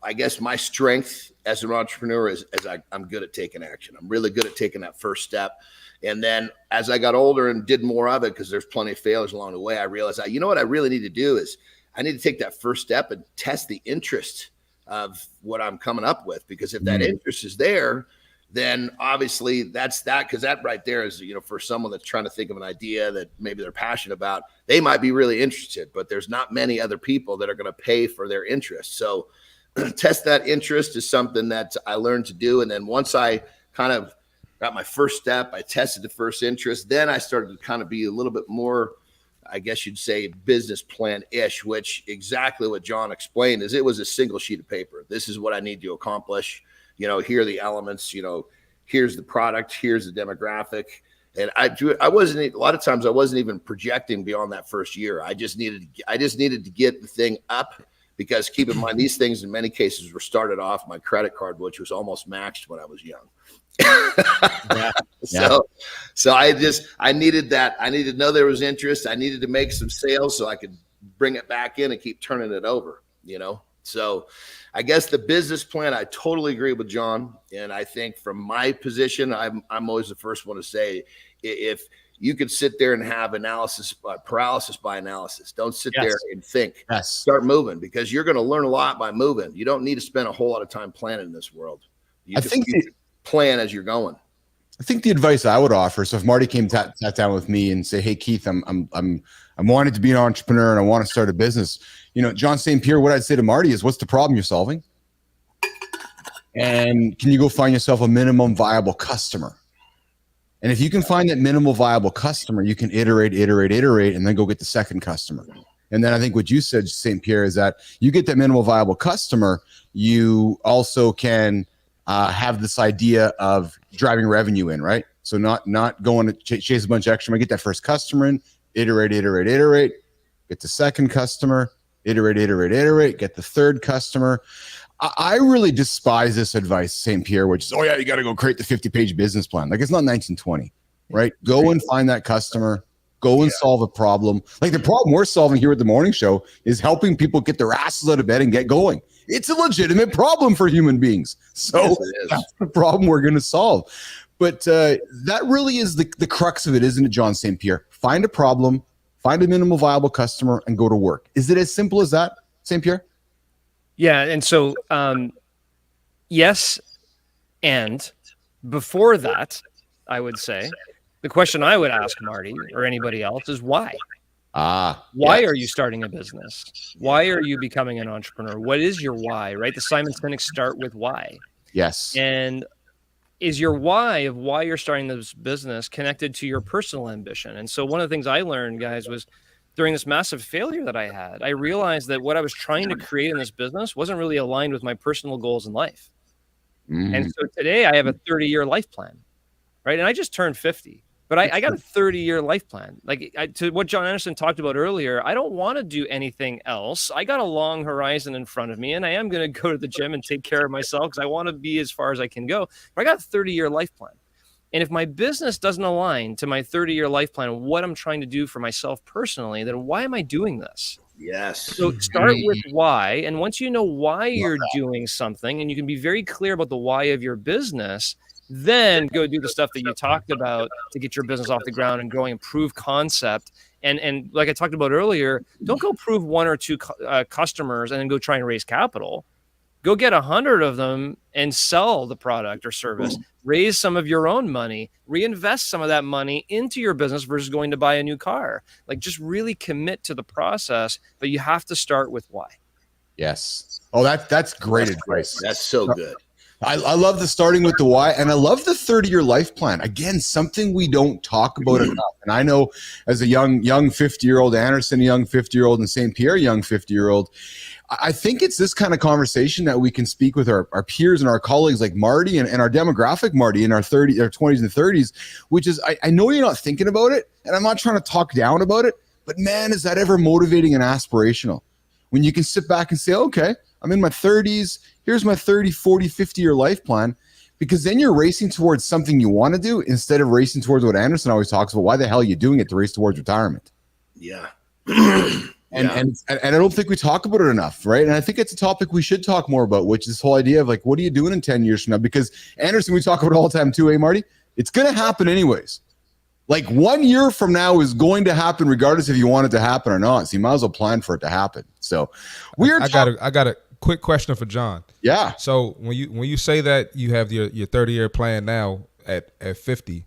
I guess my strength as an entrepreneur is I'm good at taking action. I'm really good at taking that first step. And then as I got older and did more of it, because there's plenty of failures along the way, I realized what I really need to do is I need to take that first step and test the interest of what I'm coming up with. Because if that interest is there, then obviously that's that, because that right there is, for someone that's trying to think of an idea that maybe they're passionate about, they might be really interested, but there's not many other people that are going to pay for their interest. So test that interest is something that I learned to do. And then once I kind of got my first step, I tested the first interest, then I started to kind of be a little bit more, I guess you'd say, business plan-ish, which exactly what John explained is it was a single sheet of paper. This is what I need to accomplish. Here are the elements, here's the product, here's the demographic. And I wasn't, a lot of times I wasn't even projecting beyond that first year. I just needed to get the thing up. Because keep in mind, these things in many cases were started off my credit card, which was almost maxed when I was young. So I needed that. I needed to know there was interest. I needed to make some sales so I could bring it back in and keep turning it over, So I guess the business plan, I totally agree with John. And I think from my position, I'm always the first one to say, if you could sit there and have paralysis by analysis. Don't sit there and think. Yes. Start moving, because you're going to learn a lot by moving. You don't need to spend a whole lot of time planning in this world. You can plan as you're going. I think the advice I would offer, so if Marty sat down with me and say, hey, Keith, I'm wanting to be an entrepreneur and I want to start a business, John St. Pierre, what I'd say to Marty is, what's the problem you're solving? And can you go find yourself a minimum viable customer? And if you can find that minimal viable customer, you can iterate, and then go get the second customer. And then I think what you said, St. Pierre, is that you get that minimal viable customer, you also can have this idea of driving revenue in, right? So not going to chase a bunch of extra money, get that first customer in, iterate, get the second customer, iterate, get the third customer. I really despise this advice, St. Pierre, which is, oh yeah, you got to go create the 50-page business plan. Like, it's not 1920, right? Go and find that customer, go and solve a problem. Like, the problem we're solving here at the morning show is helping people get their asses out of bed and get going. It's a legitimate problem for human beings. So that's the problem we're going to solve. But that really is the crux of it, isn't it, John St. Pierre? Find a problem, find a minimal viable customer, and go to work. Is it as simple as that, St. Pierre? Yeah. And so, yes. And before that, I would say the question I would ask Marty or anybody else is why? Why are you starting a business? Why are you becoming an entrepreneur? What is your why, right? The Simon Sinek start with why. Yes. And is your why of why you're starting this business connected to your personal ambition? And so one of the things I learned, guys, was during this massive failure that I had, I realized that what I was trying to create in this business wasn't really aligned with my personal goals in life. And so today I have a 30-year life plan, right? And I just turned 50. But I got a 30-year life plan. Like, to what John Anderson talked about earlier, I don't want to do anything else. I got a long horizon in front of me, and I am going to go to the gym and take care of myself because I want to be as far as I can go. But I got a 30-year life plan. And if my business doesn't align to my 30-year life plan, what I'm trying to do for myself personally, then why am I doing this? Yes. So start with why. And once you know why you're doing something, and you can be very clear about the why of your business, then go do the stuff that you talked about to get your business off the ground and growing and prove concept. And like I talked about earlier, don't go prove one or two customers and then go try and raise capital. Go get 100 of them and sell the product or service. Raise some of your own money. Reinvest some of that money into your business versus going to buy a new car. Like, just really commit to the process, but you have to start with why. Yes. Oh, that's great advice. That's so good. I love the starting with the why, and I love the 30-year life plan. Again, something we don't talk about enough. And I know as a young 50-year-old Anderson, a young 50-year-old, and St. Pierre, young 50-year-old, I think it's this kind of conversation that we can speak with our peers and our colleagues like Marty and our demographic Marty in our 20s and 30s, which is, I know you're not thinking about it, and I'm not trying to talk down about it, but man, is that ever motivating and aspirational? When you can sit back and say, okay, I'm in my 30s, here's my 30, 40, 50-year life plan, because then you're racing towards something you want to do instead of racing towards what Anderson always talks about. Why the hell are you doing it to race towards retirement? Yeah. And I don't think we talk about it enough, right? And I think it's a topic we should talk more about, which is this whole idea of like, what are you doing in 10 years from now? Because Anderson, we talk about it all the time too, Marty? It's going to happen anyways. Like 1 year from now is going to happen regardless if you want it to happen or not. So you might as well plan for it to happen. So I got a quick question for John. Yeah. So when you say that you have your 30-year plan now at 50,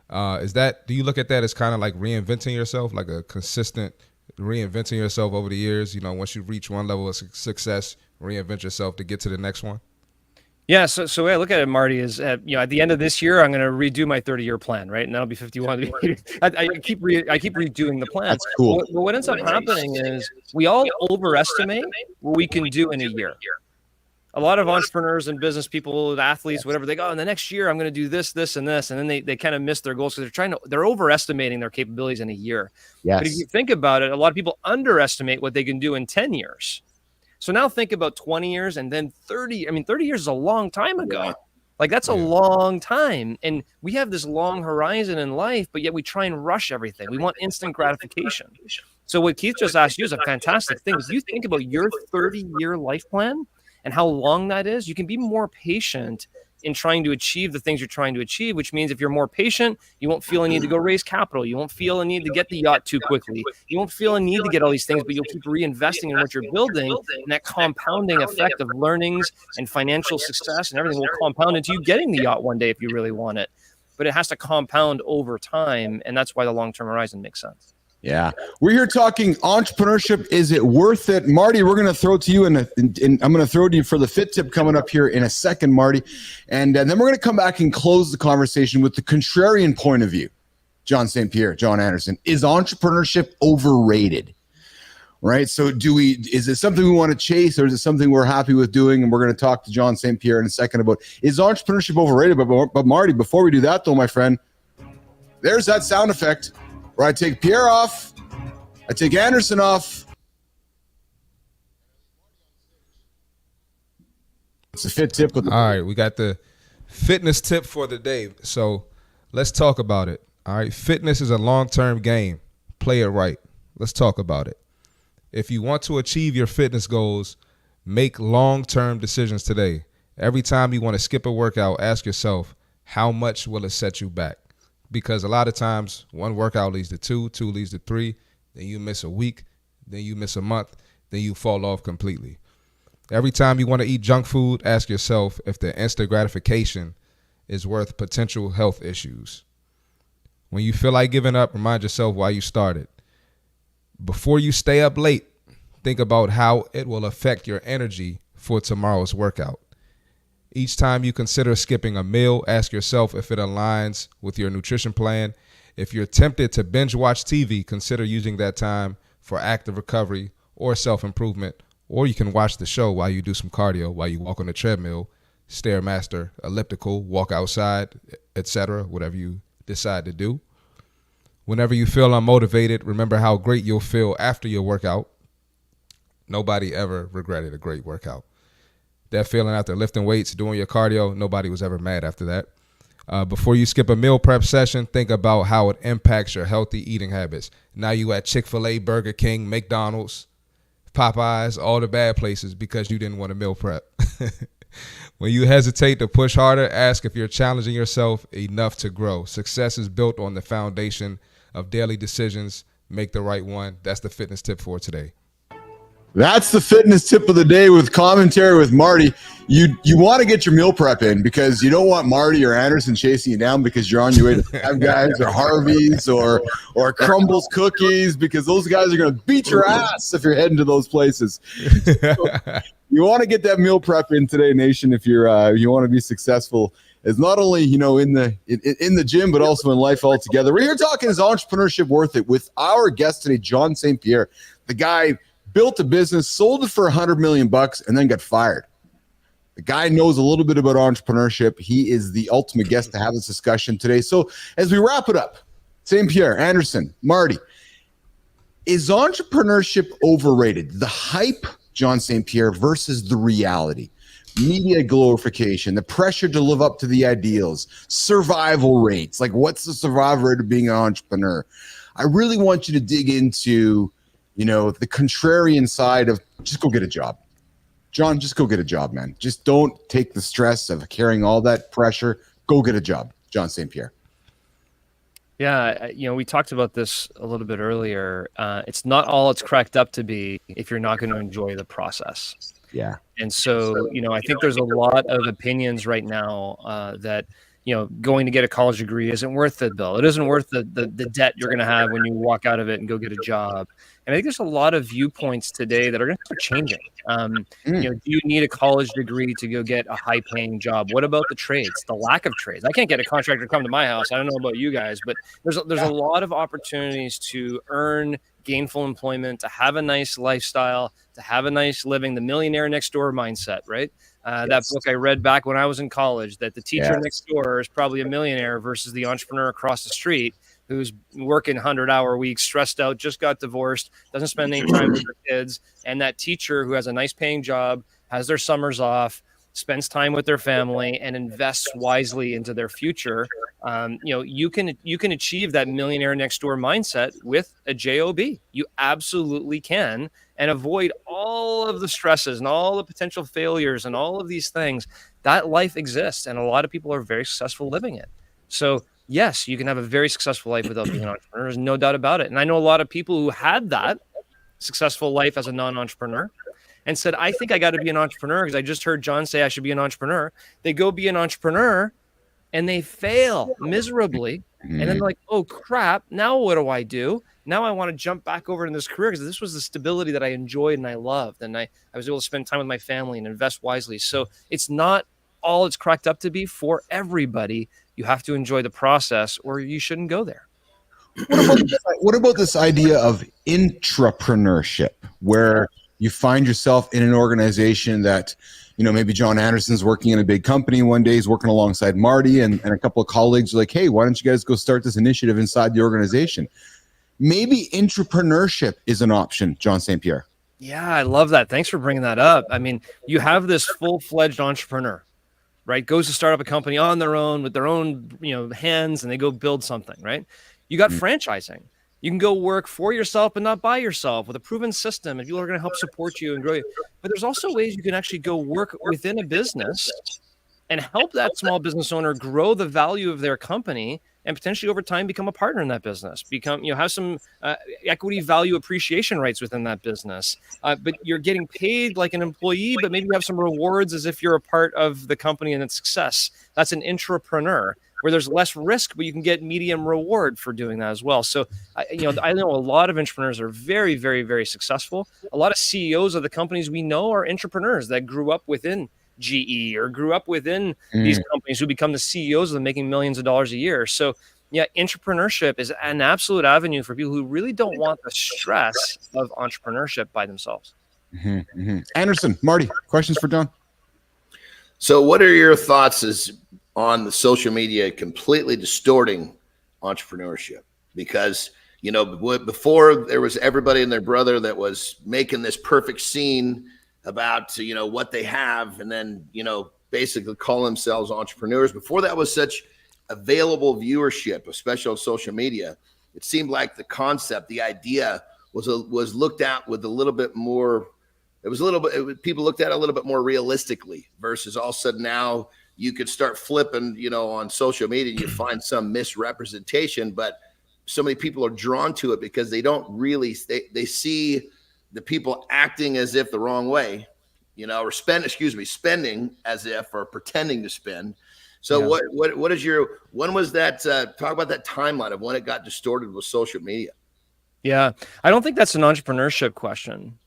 do you look at that as kind of like reinventing yourself, like a consistent reinventing yourself over the years? You know, once you reach one level of success, reinvent yourself to get to the next one. Yeah, so the way I look at it, Marty, is at the end of this year, I'm going to redo my 30-year plan, right? And that'll be 51. I keep redoing the plan. That's cool. Well, what ends up happening is we all overestimate what we can do in a year. A lot of entrepreneurs and business people, athletes, whatever, they go, in the next year, I'm going to do this, this, and this. And then they kind of miss their goals because they're overestimating their capabilities in a year. Yes. But if you think about it, a lot of people underestimate what they can do in 10 years. So now think about 20 years and then 30. I mean, 30 years is a long time ago. Yeah. Like, that's a long time. And we have this long horizon in life, but yet we try and rush everything. We want instant gratification. So what Keith just asked you is a fantastic thing. If you think about your 30-year life plan and how long that is, you can be more patient in trying to achieve the things you're trying to achieve, which means if you're more patient, you won't feel a need to go raise capital. You won't feel a need to get the yacht too quickly. You won't feel a need to get all these things, but you'll keep reinvesting in what you're building. And that compounding effect of learnings and financial success and everything will compound into you getting the yacht one day if you really want it. But it has to compound over time. And that's why the long-term horizon makes sense. Yeah. We're here talking entrepreneurship. Is it worth it? Marty, we're going to throw to you, and I'm going to throw to you for the fit tip coming up here in a second, Marty. And then we're going to come back and close the conversation with the contrarian point of view. John St. Pierre, John Anderson, is entrepreneurship overrated? Right. So is it something we want to chase, or is it something we're happy with doing? And we're going to talk to John St. Pierre in a second about, is entrepreneurship overrated? But Marty, before we do that though, my friend, there's that sound effect where I take Pierre off, I take Anderson off. It's a fit tip. All right, we got the fitness tip for the day. So let's talk about it. All right, fitness is a long-term game. Play it right. Let's talk about it. If you want to achieve your fitness goals, make long-term decisions today. Every time you want to skip a workout, ask yourself, how much will it set you back? Because a lot of times, one workout leads to two leads to three, then you miss a week, then you miss a month, then you fall off completely. Every time you want to eat junk food, ask yourself if the instant gratification is worth potential health issues. When you feel like giving up, remind yourself why you started. Before you stay up late, think about how it will affect your energy for tomorrow's workout. Each time you consider skipping a meal, ask yourself if it aligns with your nutrition plan. If you're tempted to binge watch TV, consider using that time for active recovery or self-improvement. Or you can watch the show while you do some cardio, while you walk on the treadmill, Stairmaster, elliptical, walk outside, etc., whatever you decide to do. Whenever you feel unmotivated, remember how great you'll feel after your workout. Nobody ever regretted a great workout. That feeling after lifting weights, doing your cardio, nobody was ever mad after that. Before you skip a meal prep session, think about how it impacts your healthy eating habits. Now you at Chick-fil-A, Burger King, McDonald's, Popeyes, all the bad places because you didn't want to meal prep. When you hesitate to push harder, ask if you're challenging yourself enough to grow. Success is built on the foundation of daily decisions. Make the right one. That's the fitness tip for today. That's the fitness tip of the day with commentary with Marty. You want to get your meal prep in because you don't want Marty or Anderson chasing you down because you're on your way to Five Guys or Harvey's or Crumbles Cookies, because those guys are going to beat your ass if you're heading to those places. So you want to get that meal prep in today, nation, if you want to be successful. It's not only in the gym, but also in life altogether. We're here talking, is entrepreneurship worth it? With our guest today, John St. Pierre, the guy built a business, sold it for $100 million, and then got fired. The guy knows a little bit about entrepreneurship. He is the ultimate guest to have this discussion today. So as we wrap it up, St. Pierre, Anderson, Marty, is entrepreneurship overrated? The hype, John St. Pierre, versus the reality. Media glorification, the pressure to live up to the ideals, survival rates. Like, what's the survival rate of being an entrepreneur? I really want you to dig into the contrarian side of just go get a job. John, just go get a job, man. Just don't take the stress of carrying all that pressure. Go get a job. John St. Pierre. Yeah, we talked about this a little bit earlier. It's not all it's cracked up to be if you're not going to enjoy the process. Yeah. And so, I think there's a lot of opinions right now that going to get a college degree isn't worth the bill. It isn't worth the debt you're going to have when you walk out of it and go get a job. And I think there's a lot of viewpoints today that are going to start changing. Do you need a college degree to go get a high-paying job? What about the trades? The lack of trades. I can't get a contractor to come to my house. I don't know about you guys, but there's a lot of opportunities to earn gainful employment, to have a nice lifestyle, to have a nice living. The millionaire next door mindset, right? That book I read back when I was in college, that the teacher next door is probably a millionaire versus the entrepreneur across the street who's working 100-hour weeks, stressed out, just got divorced, doesn't spend any time with their kids. And that teacher who has a nice paying job, has their summers off, spends time with their family, and invests wisely into their future, you can achieve that millionaire next door mindset with a job. You absolutely can, and avoid all of the stresses and all the potential failures and all of these things. That life exists, and a lot of people are very successful living it. So yes, you can have a very successful life without being an entrepreneur. There's no doubt about it. And I know a lot of people who had that successful life as a non-entrepreneur and said, I think I got to be an entrepreneur because I just heard John say I should be an entrepreneur. They go be an entrepreneur and they fail miserably. And then they're like, oh crap, now what do I do? Now I want to jump back over in this career because this was the stability that I enjoyed and I loved. And I was able to spend time with my family and invest wisely. So it's not all it's cracked up to be for everybody. You have to enjoy the process or you shouldn't go there. What about this idea of intrapreneurship, where you find yourself in an organization that, maybe John Anderson's working in a big company one day, he's working alongside Marty and a couple of colleagues are like, hey, why don't you guys go start this initiative inside the organization? Maybe intrapreneurship is an option, John St. Pierre. Yeah, I love that. Thanks for bringing that up. I mean, you have this full-fledged entrepreneur, right? Goes to start up a company on their own with their own, hands, and they go build something, right? You got franchising. You can go work for yourself, but not by yourself, with a proven system, and people are going to help support you and grow you. But there's also ways you can actually go work within a business and help that small business owner grow the value of their company and potentially over time become a partner in that business, have some equity value appreciation rights within that business. But you're getting paid like an employee, but maybe you have some rewards as if you're a part of the company and its success. That's an intrapreneur, where there's less risk, but you can get medium reward for doing that as well. So, I know a lot of entrepreneurs are very, very, very successful. A lot of CEOs of the companies we know are entrepreneurs that grew up within GE or grew up within these companies who become the CEOs of them, making millions of dollars a year. So, yeah, entrepreneurship is an absolute avenue for people who really don't want the stress of entrepreneurship by themselves. Anderson, Marty, questions for John? So what are your thoughts on the social media completely distorting entrepreneurship? Because, before there was everybody and their brother that was making this perfect scene about, what they have, and then, basically call themselves entrepreneurs. Before that was such available viewership, especially on social media, it seemed like the concept, the idea was looked at with a little bit more. People looked at it a little bit more realistically versus all of a sudden now you could start flipping, on social media and you find some misrepresentation, but so many people are drawn to it because they don't really, they see the people acting as if the wrong way, or spending as if, or pretending to spend. So yeah. When was that, talk about that timeline of when it got distorted with social media? Yeah, I don't think that's an entrepreneurship question.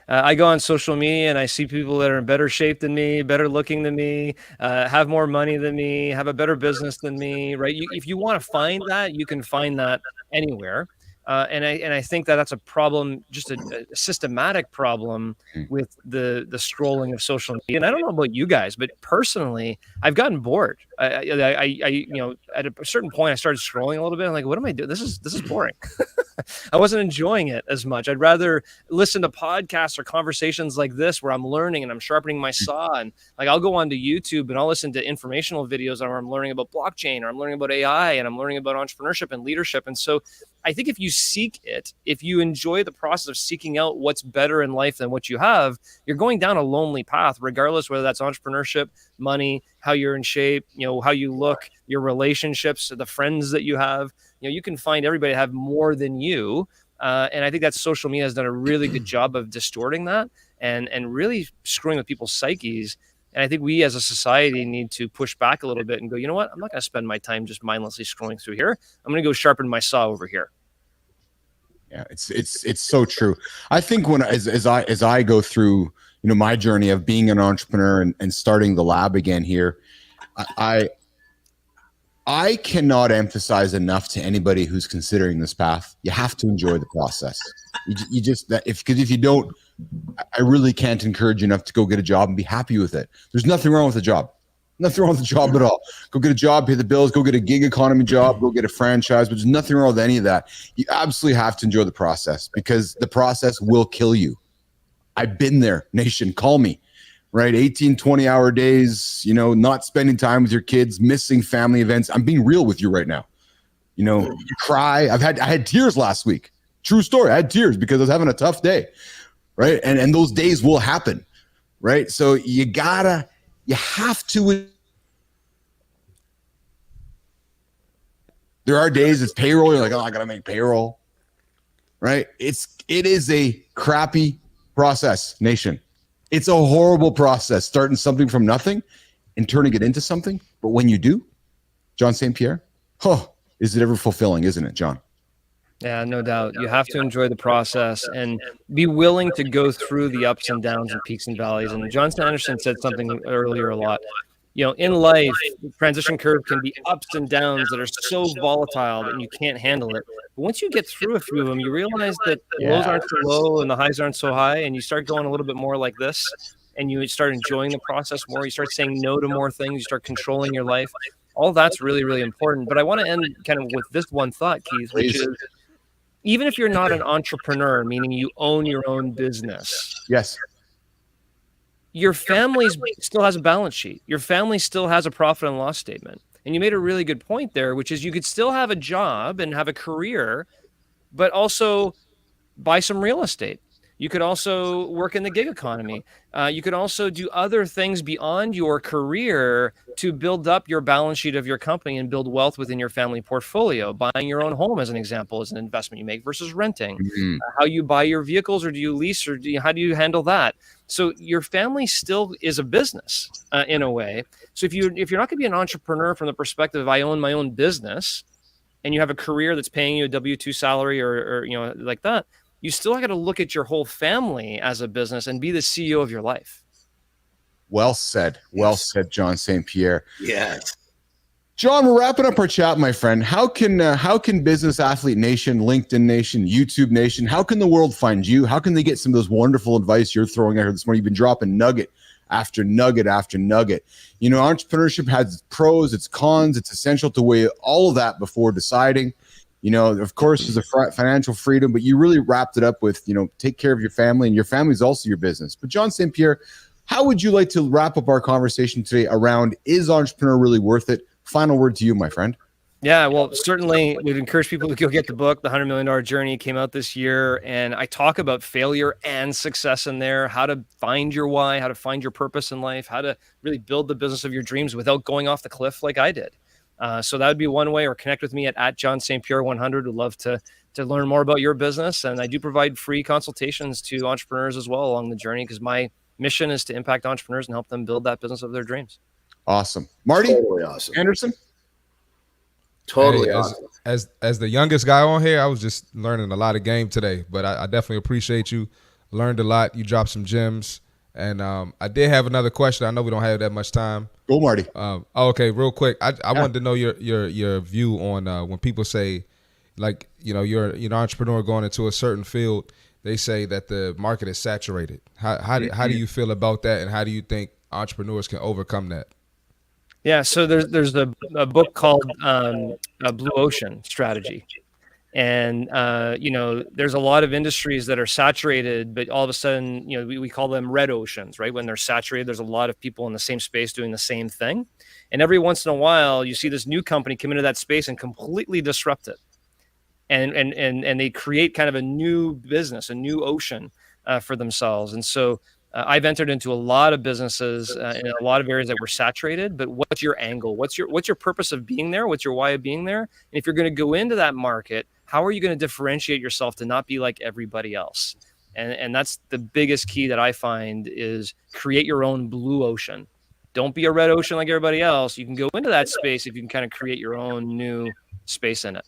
I go on social media and I see people that are in better shape than me, better looking than me, have more money than me, have a better business than me, right? If you want to find that, you can find that anywhere. And I think that's a problem, just a systematic problem with the scrolling of social media. And I don't know about you guys, but personally, I've gotten bored. I at a certain point, I started scrolling a little bit. I'm like, what am I doing? This is boring. I wasn't enjoying it as much. I'd rather listen to podcasts or conversations like this where I'm learning and I'm sharpening my saw. And like, I'll go onto YouTube and I'll listen to informational videos where I'm learning about blockchain, or I'm learning about AI, and I'm learning about entrepreneurship and leadership. And so I think if you seek it, if you enjoy the process of seeking out what's better in life than what you have, you're going down a lonely path, regardless whether that's entrepreneurship, money, how you're in shape, how you look, your relationships, the friends that you have. You can find everybody have more than you. And I think that social media has done a really good job of distorting that and really screwing with people's psyches. And I think we as a society need to push back a little bit and go, you know what? I'm not going to spend my time just mindlessly scrolling through here. I'm going to go sharpen my saw over here. Yeah, it's so true. I think as I go through, my journey of being an entrepreneur and starting the lab again here, I cannot emphasize enough to anybody who's considering this path. You have to enjoy the process. Because if you don't, I really can't encourage you enough to go get a job and be happy with it. There's nothing wrong with a job. Nothing wrong with the job at all. Go get a job, pay the bills, go get a gig economy job, go get a franchise, but there's nothing wrong with any of that. You absolutely have to enjoy the process because the process will kill you. I've been there, nation, call me. right? 18, 20-hour days, you know, not spending time with your kids, missing family events. I'm being real with you right now. You know, you cry. I had tears last week. True story. I had tears because I was having a tough day, right? And those days will happen, right? So you have to. There are days it's payroll. You're like, oh, I gotta make payroll, right? It is a crappy process, nation. It's a horrible process, starting something from nothing and turning it into something. But when you do, John St. Pierre, is it ever fulfilling, isn't it, John? Yeah, no doubt. You have to enjoy the process and be willing to go through the ups and downs and peaks and valleys. And John Anderson said something earlier a lot. You know, in life, the transition curve can be ups and downs that are so volatile that you can't handle it. But once you get through a few of them, you realize that the lows aren't so low and the highs aren't so high, and you start going a little bit more like this, and you start enjoying the process more. You start saying no to more things. You start controlling your life. All that's really, really important. But I want to end kind of with this one thought, Keith, which is, even if you're not an entrepreneur, meaning you own your own business. Yes. Your family still has a balance sheet. Your family still has a profit and loss statement. And you made a really good point there, which is you could still have a job and have a career, but also buy some real estate. You could also work in the gig economy. You could also do other things beyond your career to build up your balance sheet of your company and build wealth within your family portfolio. Buying your own home, as an example, is an investment you make versus renting. How you buy your vehicles, or do you lease, or how do you handle that? So your family still is a business in a way. So if you're not going to be an entrepreneur from the perspective of I own my own business, and you have a career that's paying you a W-2 salary or you know, like that, you still got to look at your whole family as a business and be the CEO of your life. Well said. Well said, John St. Pierre. Yes. John, we're wrapping up our chat, my friend. How can Business Athlete Nation, LinkedIn Nation, YouTube Nation, how can the world find you? How can they get some of those wonderful advice you're throwing out here this morning? You've been dropping nugget after nugget after nugget. You know, entrepreneurship has its pros, its cons. It's essential to weigh all of that before deciding. You know, of course, there's a financial freedom, but you really wrapped it up with, you know, take care of your family, and your family is also your business. But John St. Pierre, how would you like to wrap up our conversation today around, is entrepreneur really worth it? Final word to you, my friend. Yeah, well, certainly we'd encourage people to go get the book. The $100 Million Journey came out this year, and I talk about failure and success in there, how to find your why, how to find your purpose in life, how to really build the business of your dreams without going off the cliff like I did. So that would be one way, or connect with me at John St. Pierre 100. Would love to learn more about your business. And I do provide free consultations to entrepreneurs as well along the journey, because my mission is to impact entrepreneurs and help them build that business of their dreams. Awesome. Marty? Totally awesome. Anderson? Totally Hey, awesome. As the youngest guy on here, I was just learning a lot of game today, but I definitely appreciate you. Learned a lot. You dropped some gems. And I did have another question. I know we don't have that much time. Go, Marty. Okay, real quick. I wanted to know your view on when people say, like, you know, you're an entrepreneur going into a certain field, they say that the market is saturated. How do you feel about that, and how do you think entrepreneurs can overcome that? Yeah, so there's a book called Blue Ocean Strategy. And, you know, there's a lot of industries that are saturated, but all of a sudden, you know, we call them red oceans, right? When they're saturated, there's a lot of people in the same space doing the same thing. And every once in a while, you see this new company come into that space and completely disrupt it. And they create kind of a new business, a new ocean for themselves. And so I've entered into a lot of businesses in a lot of areas that were saturated, but what's your angle? What's your purpose of being there? What's your why of being there? And if you're going to go into that market, how are you going to differentiate yourself to not be like everybody else? And that's the biggest key that I find, is create your own blue ocean. Don't be a red ocean like everybody else. You can go into that space if you can kind of create your own new space in it.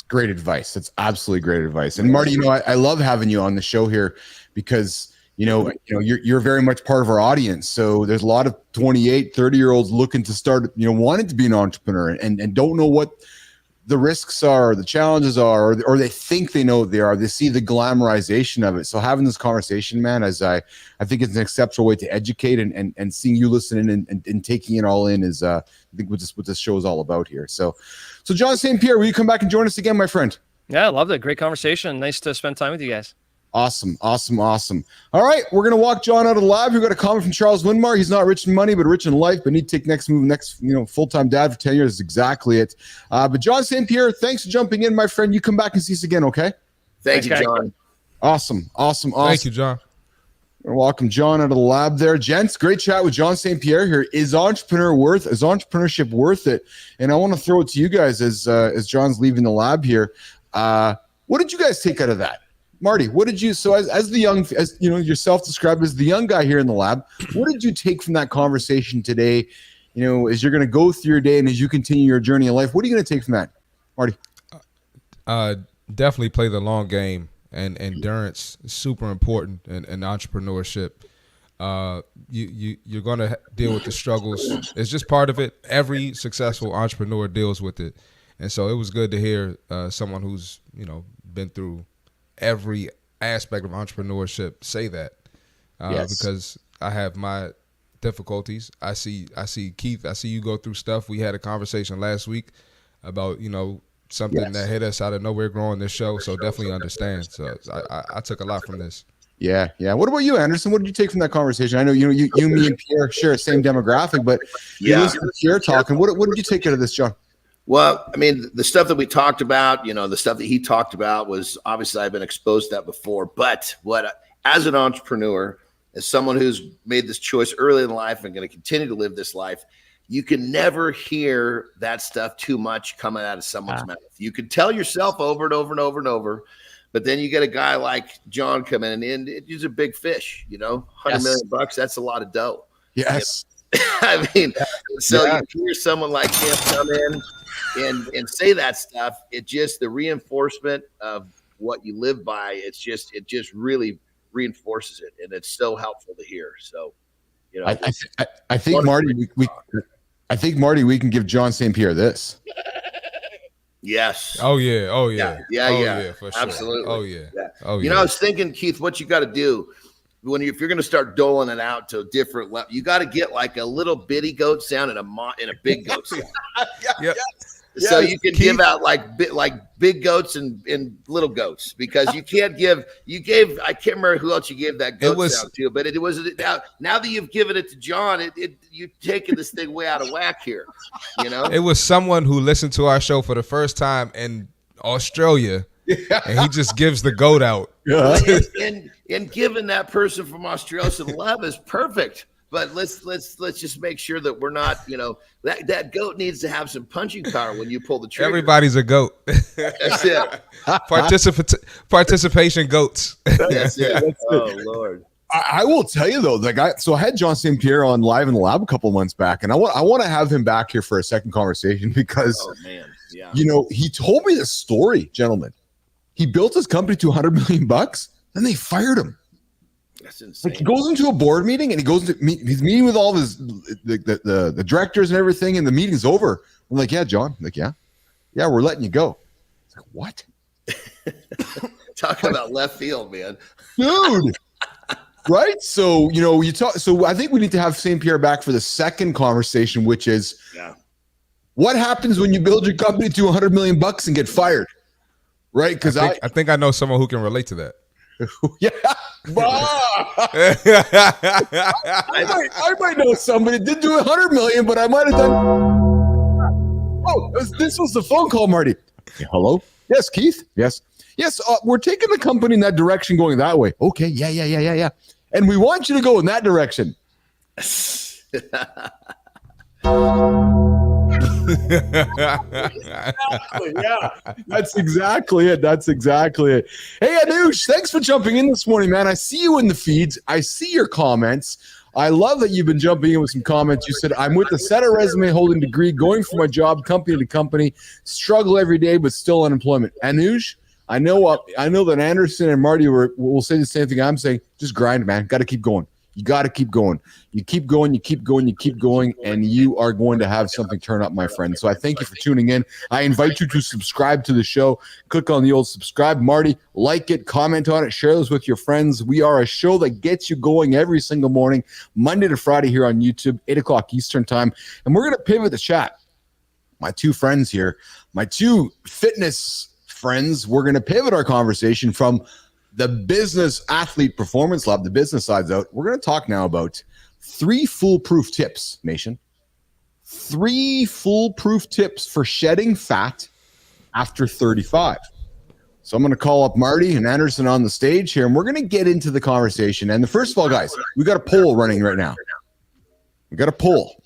Great advice. That's absolutely great advice. And Marty, you know, I love having you on the show here, because you're very much part of our audience. So there's a lot of 28, 30-year-olds looking to start, wanting to be an entrepreneur and don't know what the risks are, the challenges are, or they think they know what they are. They see the glamorization of it. So having this conversation, man, I think it's an exceptional way to educate, and seeing you listening and taking it all in is, I think what this show is all about here. So John St. Pierre, will you come back and join us again, my friend? Yeah, I loved it. Great conversation. Nice to spend time with you guys. Awesome. All right, we're gonna walk John out of the lab. We've got a comment from Charles Winmar. He's not rich in money, but rich in life. But need to take next full-time dad for 10 years is exactly it. But John St. Pierre, thanks for jumping in, my friend. You come back and see us again, okay? Thank you, John. Awesome. Thank you, John. Welcome John out of the lab there. Gents, great chat with John St. Pierre here. Is entrepreneurship worth it? And I want to throw it to you guys as John's leaving the lab here. What did you guys take out of that? Marty, what did you, so as the young, as you know, yourself described as the young guy here in the lab, what did you take from that conversation today? You know, as you're going to go through your day and as you continue your journey in life, what are you going to take from that, Marty? Definitely play the long game, and endurance is super important in entrepreneurship. You're going to deal with the struggles. It's just part of it. Every successful entrepreneur deals with it. And so it was good to hear someone who's, been through every aspect of entrepreneurship say that, because I have my difficulties. I see Keith, I see you go through stuff. We had a conversation last week about, something that hit us out of nowhere growing this show. So definitely understand. So I took a lot from this. Yeah. What about you, Anderson? What did you take from that conversation? I know you, me, and Pierre share the same demographic, but you listen to Pierre talking. What did you take out of this, John? Well, I mean, the stuff that we talked about, the stuff that he talked about was obviously I've been exposed to that before. But as an entrepreneur, as someone who's made this choice early in life and going to continue to live this life, you can never hear that stuff too much coming out of someone's mouth. You can tell yourself over and over and over and over, but then you get a guy like John coming in and he's a big fish, $100 million bucks. That's a lot of dough. Yes. I mean, so you hear someone like him come in and say that stuff. It just, the reinforcement of what you live by, it just really reinforces it. And it's so helpful to hear. So, I think Marty, we can give John St. Pierre this. Yes. Oh yeah. Yeah, for sure. Absolutely. Oh yeah. I was thinking, Keith, what you got to do if you're going to start doling it out to different levels, you got to get like a little bitty goat sound and a big goat sound. So you can give out like big goats and little goats, because you gave I can't remember who else you gave that goat sound to, but it was now that you've given it to John, you've taken this thing way out of whack here. It was someone who listened to our show for the first time in Australia, and he just gives the goat out. And giving that person from Australia some love is perfect. But let's just make sure that we're not, that goat needs to have some punching power when you pull the trigger. Everybody's a goat. That's it. Participation goats. That's it. Oh Lord. I will tell you though, I had John St. Pierre on Live in the Lab a couple of months back, and I want to have him back here for a second conversation because, he told me this story, gentlemen. He built his company to $100 million, then they fired him. That's insane. Like, he goes into a board meeting and he's meeting with all his the directors and everything, and the meeting's over. I'm like, yeah, John. I'm like, yeah, we're letting you go. It's like, what? Talking about left field, man. Dude. Right? So, you talk. So I think we need to have St. Pierre back for the second conversation, which is what happens when you build your company to $100 million and get fired? Right? Because I think I know someone who can relate to that. Yeah. I might know somebody did do $100 million, but I might have done. Oh, this was the phone call, Marty. Hello? Yes, Keith? Yes. We're taking the company in that direction, going that way. Okay. Yeah. And we want you to go in that direction. That's exactly it. Hey, Anush, thanks for jumping in this morning, man. I see you in the feeds. I see your comments. I love that you've been jumping in with some comments. You said, I'm with a set of resume holding degree, going from my job, company to company, struggle every day, but still unemployment. Anush, I know that Anderson and Marty will say the same thing I'm saying. Just grind, man. Got to keep going. You got to keep going. You keep going, and you are going to have something turn up, my friend. So I thank you for tuning in. I invite you to subscribe to the show. Click on the old subscribe. Marty, like it, comment on it, share this with your friends. We are a show that gets you going every single morning, Monday to Friday here on YouTube, 8 o'clock Eastern time. And we're going to pivot the chat. My two friends here, my two fitness friends, we're going to pivot our conversation from the business athlete performance lab, the business side's out. We're going to talk now about 3 foolproof tips, nation. 3 foolproof tips for shedding fat after 35. So I'm going to call up Marty and Anderson on the stage here, and we're going to get into the conversation. And first of all, guys, we got a poll running right now. We got a poll.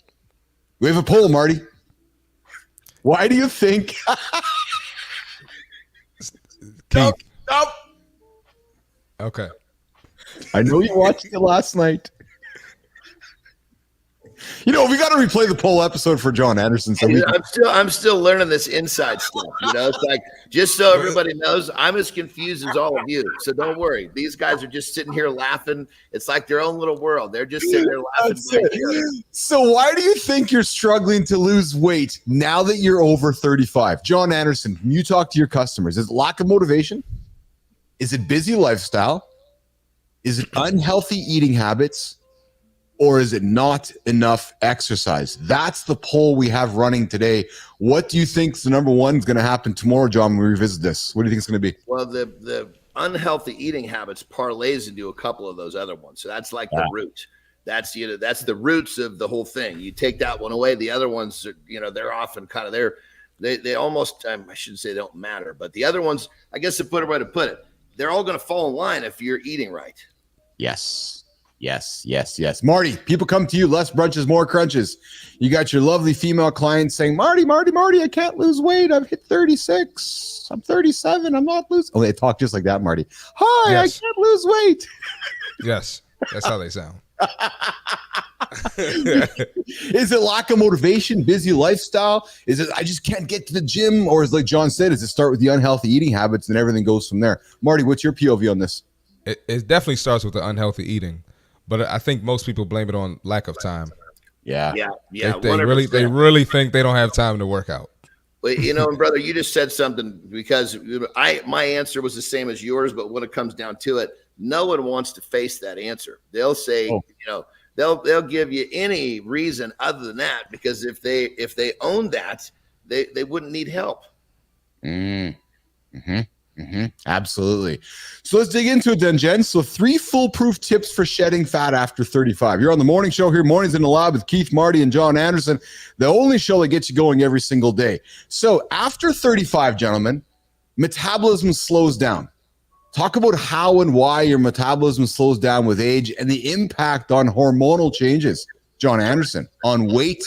We have a poll, Marty. Why do you think? Keith. Nope. Okay. I know you watched it last night. You know, we got to replay the poll episode for John Anderson. So I'm still learning this inside stuff. You know, it's like, just so everybody knows, I'm as confused as all of you. So don't worry. These guys are just sitting here laughing. It's like their own little world. They're just sitting there laughing. So why do you think you're struggling to lose weight now that you're over 35? John Anderson, when you talk to your customers, is it lack of motivation? Is it busy lifestyle? Is it unhealthy eating habits? Or is it not enough exercise? That's the poll we have running today. What do you think the number one is going to happen tomorrow, John, when we revisit this? What do you think it's going to be? Well, the unhealthy eating habits parlays into a couple of those other ones. So that's like the root. That's, you know, that's the roots of the whole thing. You take that one away. The other ones, are, you know, they're often kind of they almost, I shouldn't say they don't matter, but the other ones, I guess to put it right to put it, they're all going to fall in line if you're eating right. Yes. Marty, people come to you, less brunches, more crunches. You got your lovely female clients saying, Marty, I can't lose weight. I've hit 36. I'm 37. I'm not losing. Oh, they talk just like that, Marty. Hi, yes. I can't lose weight. Yes, that's how they sound. Is it lack of motivation, busy lifestyle? Is it I just can't get to the gym? Or is, like John said, is it start with the unhealthy eating habits and everything goes from there? Marty, what's your POV on this? It definitely starts with the unhealthy eating. But I think most people blame it on lack of time. Yeah. They really think they don't have time to work out. Well, you know, brother, you just said something, because my answer was the same as yours, but when it comes down to it, no one wants to face that answer. They'll say, you know, they'll give you any reason other than that, because if they own that, they wouldn't need help. Absolutely. So let's dig into it then, Jen. So 3 foolproof tips for shedding fat after 35. You're on the morning show here, Mornings in the Lab with Keith, Marty, and John Anderson, the only show that gets you going every single day. So after 35, gentlemen, metabolism slows down. Talk about how and why your metabolism slows down with age and the impact on hormonal changes, John Anderson, on weight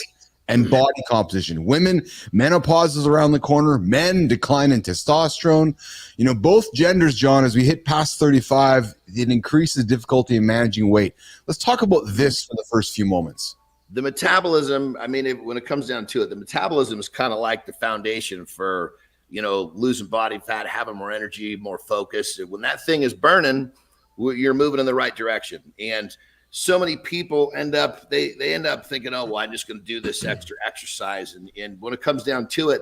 and body composition. Women, menopause is around the corner. Men, decline in testosterone. You know, both genders, John, as we hit past 35, it increases difficulty in managing weight. Let's talk about this for the first few moments. The metabolism, I mean, when it comes down to it, the metabolism is kind of like the foundation for, you know, losing body fat, having more energy, more focus. When that thing is burning, you're moving in the right direction. And so many people end up thinking, oh, well, I'm just going to do this extra exercise. And when it comes down to it,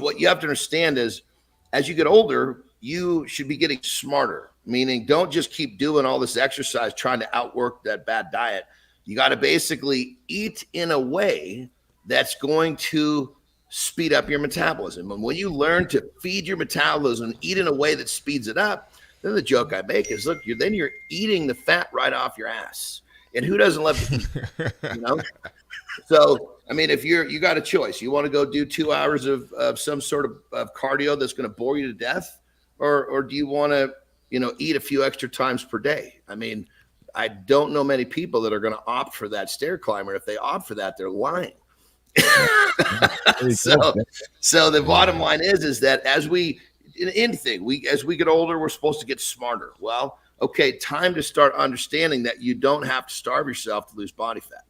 what you have to understand is, as you get older, you should be getting smarter, meaning don't just keep doing all this exercise trying to outwork that bad diet. You got to basically eat in a way that's going to speed up your metabolism. And when you learn to feed your metabolism, eat in a way that speeds it up, then the joke I make is, look, you're eating the fat right off your ass. And who doesn't love to eat, you know? So, I mean, if you got a choice, you want to go do 2 hours of some sort of cardio that's going to bore you to death, or do you want to, you know, eat a few extra times per day? I mean, I don't know many people that are going to opt for that stair climber. If they opt for that, they're lying. So the bottom line is that as we get older, we're supposed to get smarter. Well, okay, time to start understanding that you don't have to starve yourself to lose body fat.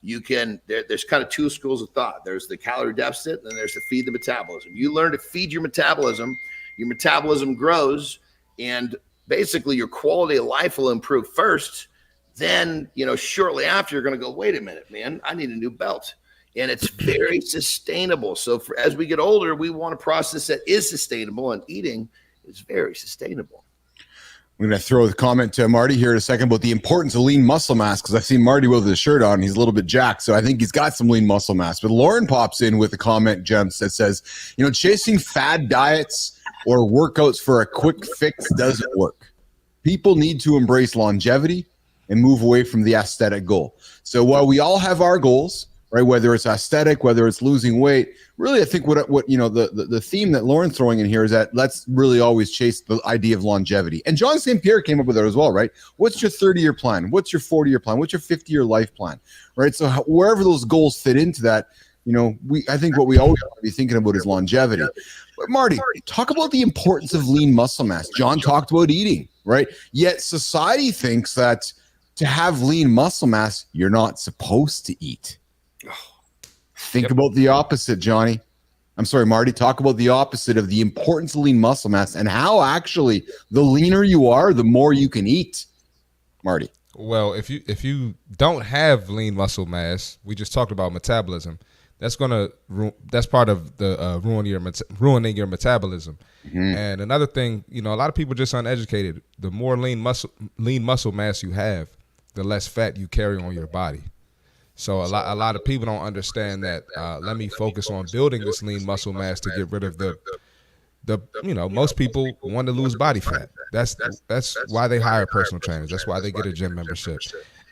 You can, there's kind of 2 schools of thought. There's the calorie deficit, and then there's to feed the metabolism. You learn to feed your metabolism grows, and basically your quality of life will improve first. Then, you know, shortly after, you're going to go, wait a minute, man, I need a new belt. And it's very sustainable. So as we get older, we want a process that is sustainable, and eating is very sustainable. I'm going to throw the comment to Marty here in a second about the importance of lean muscle mass, because I've seen Marty with his shirt on. He's a little bit jacked, so I think he's got some lean muscle mass. But Lauren pops in with a comment, Gents, that says, you know, chasing fad diets or workouts for a quick fix doesn't work. People need to embrace longevity and move away from the aesthetic goal. So while we all have our goals, right, whether it's aesthetic, whether it's losing weight, really, I think what you know, the theme that Lauren's throwing in here is that let's really always chase the idea of longevity. And John St. Pierre came up with it as well, right? What's your 30-year plan? What's your 40-year plan? What's your 50-year life plan, right? So wherever those goals fit into that, you know, I think what we always want to be thinking about is longevity. But Marty, talk about the importance of lean muscle mass. John talked about eating, right? Yet society thinks that to have lean muscle mass, you're not supposed to eat. Think about the opposite, Johnny. I'm sorry, Marty. Talk about the opposite of the importance of lean muscle mass and how actually the leaner you are, the more you can eat. Marty. Well, if you don't have lean muscle mass, we just talked about metabolism. That's part of the ruining your metabolism. Mm-hmm. And another thing, you know, a lot of people are just uneducated. The more lean muscle mass you have, the less fat you carry on your body. So a lot of people don't understand that. Let me focus on building this lean muscle mass to get rid of the you know, most people want to lose body fat. That's why they hire personal trainers. That's why they get a gym membership.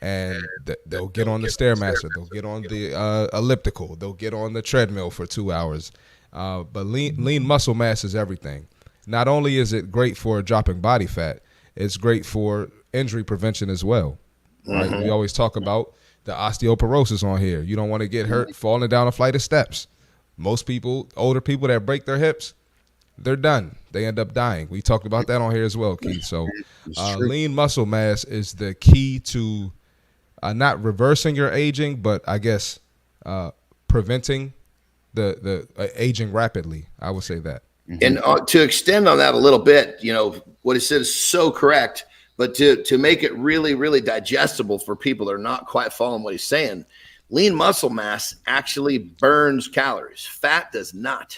And they'll get on the Stairmaster. They'll get on the elliptical. They'll get on the treadmill for 2 hours. But lean muscle mass is everything. Not only is it great for dropping body fat, it's great for injury prevention as well. Right? We always talk about the osteoporosis on here. You don't want to get hurt falling down a flight of steps. Most people, older people that break their hips, they're done. They end up dying. We talked about that on here as well, Keith. So lean muscle mass is the key to not reversing your aging, but I guess preventing the aging rapidly. I would say that. And to extend on that a little bit, you know, what he said is so correct, but to make it really, really digestible for people that are not quite following what he's saying, lean muscle mass actually burns calories. Fat does not.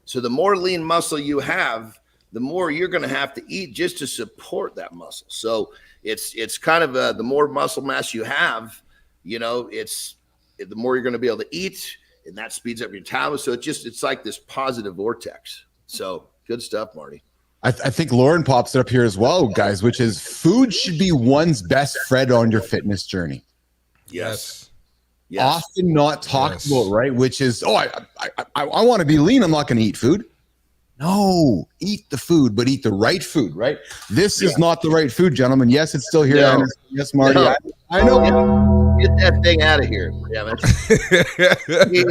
So the more lean muscle you have, the more you're going to have to eat just to support that muscle. So it's kind of the more muscle mass you have, you know, the more you're going to be able to eat, and that speeds up your metabolism. So it's like this positive vortex. So good stuff, Marty. I think Lauren pops it up here as well, guys, which is food should be one's best friend on your fitness journey. Yes. Often not talked about, right? Which is, I want to be lean. I'm not going to eat food. No, eat the food, but eat the right food, right? This is not the right food, gentlemen. Yes, it's still here. No. Yes, Marty. No. I know. Get that thing out of here. Damn it.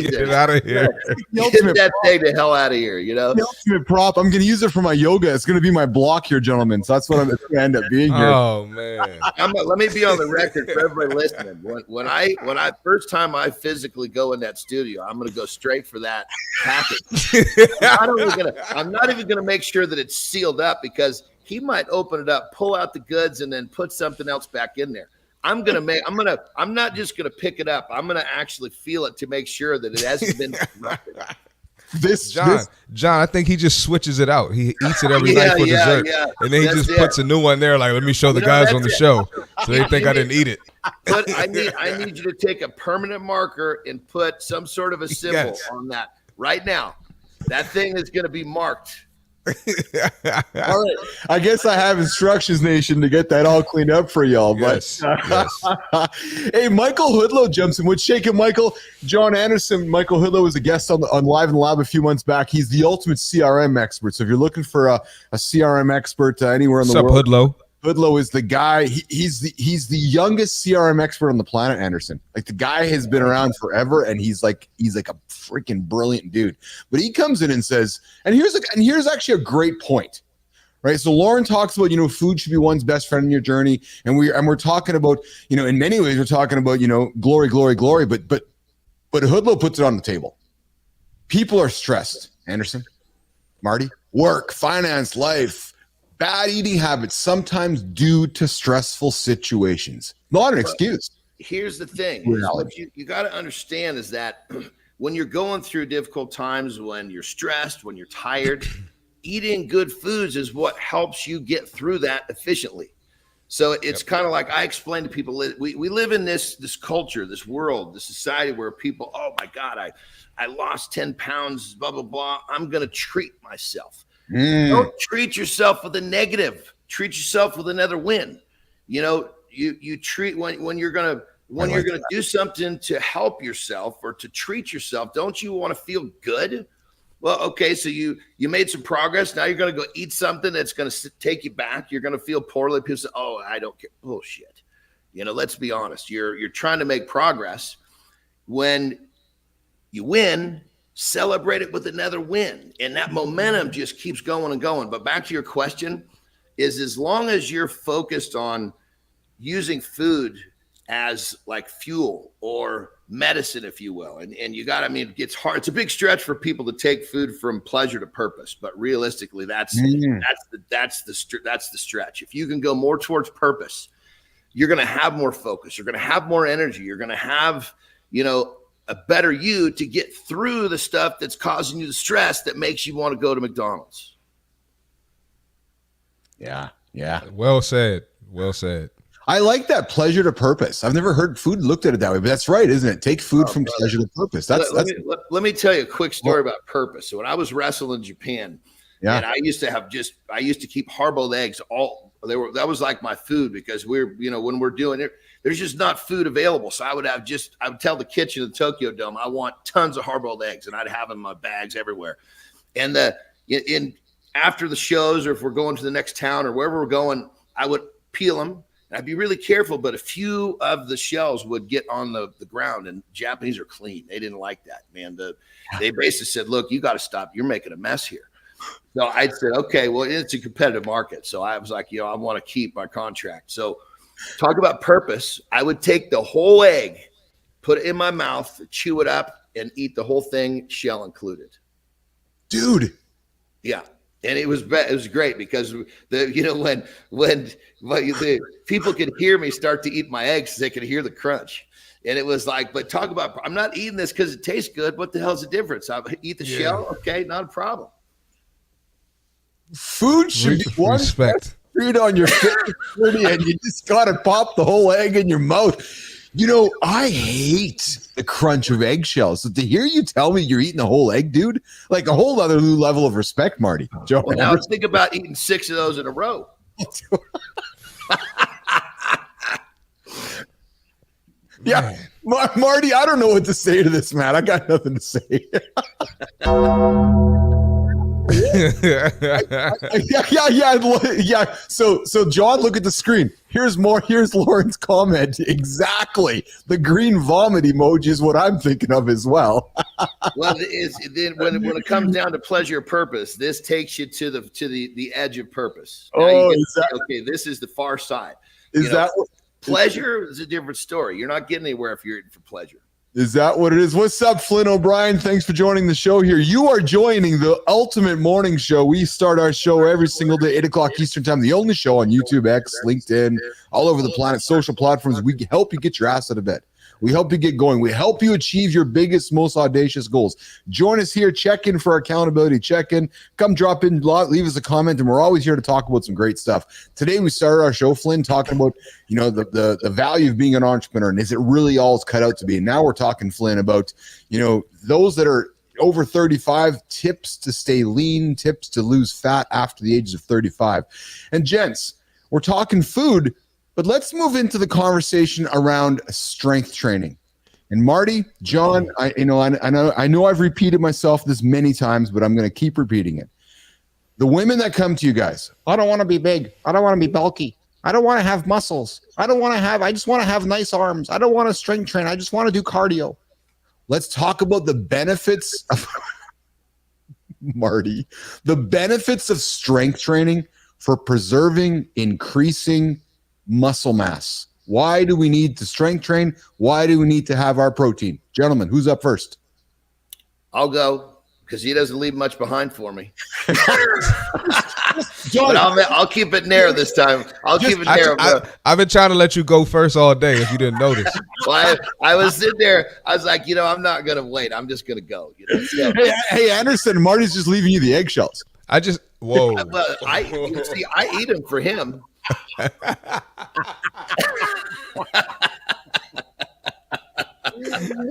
Get it out of here. Get that thing the hell out of here, you know? The ultimate prop. I'm going to use it for my yoga. It's going to be my block here, gentlemen. So that's what I'm going to end up being here. Oh, man. Let me be on the record for everybody listening. When I first time I physically go in that studio, I'm going to go straight for that package. I'm not even going to make sure that it's sealed up, because he might open it up, pull out the goods, and then put something else back in there. I'm not just gonna pick it up. I'm gonna actually feel it to make sure that it hasn't been corrupted. John, I think he just switches it out. He eats it every night for dessert, and then he just puts a new one there. Like, let me show the guys on the show, so they think I didn't eat it. But I need you to take a permanent marker and put some sort of a symbol on that right now. That thing is gonna be marked. All right. I guess I have instructions, Nation, to get that all cleaned up for y'all. Yes. Hey, Michael Hoodlow jumps in. What's shaking, Michael? John Anderson. Michael Hoodlow was a guest on Live in the Lab a few months back. He's the ultimate CRM expert. So if you're looking for a CRM expert anywhere in the world, what's up, Hoodlow? Hoodlow is the guy. He's the youngest CRM expert on the planet, Anderson. Like, the guy has been around forever, and he's like a freaking brilliant dude. But he comes in and says, and here's actually a great point, right? So Lauren talks about, food should be one's best friend in your journey, and we're talking about, in many ways we're talking about, glory, but Hoodlow puts it on the table. People are stressed, Anderson, Marty, work, finance, life. Bad eating habits, sometimes due to stressful situations. Not an excuse. Here's the thing. What you got to understand is that when you're going through difficult times, when you're stressed, when you're tired, eating good foods is what helps you get through that efficiently. So it's kind of like I explain to people, we live in this culture, this world, this society where people, oh my God, I lost 10 pounds, blah, blah, blah. I'm going to treat myself. Don't treat yourself with a negative. treat yourself with another win. You know, you treat when you're gonna do something to help yourself or to treat yourself, don't you want to feel good? Well, okay, so you made some progress. Now you're going to go eat something that's going to take you back. You're going to feel poorly. People say, "Oh, I don't care." Bullshit. You know, let's be honest. You're trying to make progress. When you win, celebrate it with another win, and that momentum just keeps going and going. But back to your question, is as long as you're focused on using food as like fuel or medicine, if you will. And you got, I mean, it gets hard. It's a big stretch for people to take food from pleasure to purpose, but realistically, that's the stretch. If you can go more towards purpose, you're going to have more focus. You're going to have more energy. You're going to have, you know, a better you to get through the stuff that's causing you the stress that makes you want to go to McDonald's. Yeah. Yeah. Well said. Well said. I like that, pleasure to purpose. I've never heard food looked at it that way, but that's right, isn't it? Take food from pleasure to purpose. Let me tell you a quick story about purpose. So when I was wrestling in Japan, and I used to keep hard-boiled eggs. That was like my food, because when we're doing it, there's just not food available. So I would tell the kitchen of the Tokyo Dome, I want tons of hard-boiled eggs, and I'd have them in my bags everywhere. And after the shows, or if we're going to the next town or wherever we're going, I would peel them. I'd be really careful, but a few of the shells would get on the ground, and Japanese are clean. They didn't like that, man. They basically said, "Look, you got to stop. You're making a mess here." So I said, "Okay, well, it's a competitive market." So I was like, I want to keep my contract. So talk about purpose. I would take the whole egg, put it in my mouth, chew it up, and eat the whole thing, shell included. Dude. Yeah. And it was great, because when the people could hear me start to eat my eggs, they could hear the crunch. And it was like, but talk about, I'm not eating this because it tastes good. What the hell's the difference? I eat the shell. Okay. Not a problem. Food should be one respect. Food on your face, and you just got to pop the whole egg in your mouth. You know, I hate the crunch of eggshells. So to hear you tell me you're eating a whole egg, dude, like a whole other new level of respect, Marty. Joe, well, now think about eating 6 of those in a row. Yeah, Marty, I don't know what to say to this, man. I got nothing to say. Yeah. So John, look at the screen. Here's Lauren's comment. Exactly. The green vomit emoji is what I'm thinking of as well. Well, when it comes down to pleasure or purpose, this takes you to the edge of purpose. Now this is the far side. Pleasure is a different story. You're not getting anywhere if you're eating for pleasure. Is that what it is? What's up, Flynn O'Brien? Thanks for joining the show here. You are joining the Ultimate Morning Show. We start our show every single day, 8 o'clock Eastern time. The only show on YouTube, X, LinkedIn, all over the planet, social platforms. We help you get your ass out of bed. We help you get going. We help you achieve your biggest, most audacious goals. Join us here. Check in for accountability. Check in. Come drop in. Leave us a comment, and we're always here to talk about some great stuff. Today, we started our show, Flynn, talking about the value of being an entrepreneur, and is it really all it's cut out to be? And now we're talking, Flynn, about those that are over 35, tips to stay lean, tips to lose fat after the ages of 35. And gents, we're talking food. But let's move into the conversation around strength training. And Marty, John, I know I've repeated myself this many times, but I'm going to keep repeating it. The women that come to you guys, I don't want to be big. I don't want to be bulky. I don't want to have muscles. I just want to have nice arms. I don't want to strength train. I just want to do cardio. Let's talk about the benefits of Marty, the benefits of strength training for preserving, increasing muscle mass. Why do we need to strength train? Why do we need to have our protein? Gentlemen, who's up first? I'll go, because he doesn't leave much behind for me. John, but I'll keep it narrow this time. Keep it narrow. I've been trying to let you go first all day, if you didn't notice. Well, I was sitting there. I was like, I'm not going to wait. I'm just going to go. So. Hey, Anderson, Marty's just leaving you the eggshells. Whoa. I eat them for him.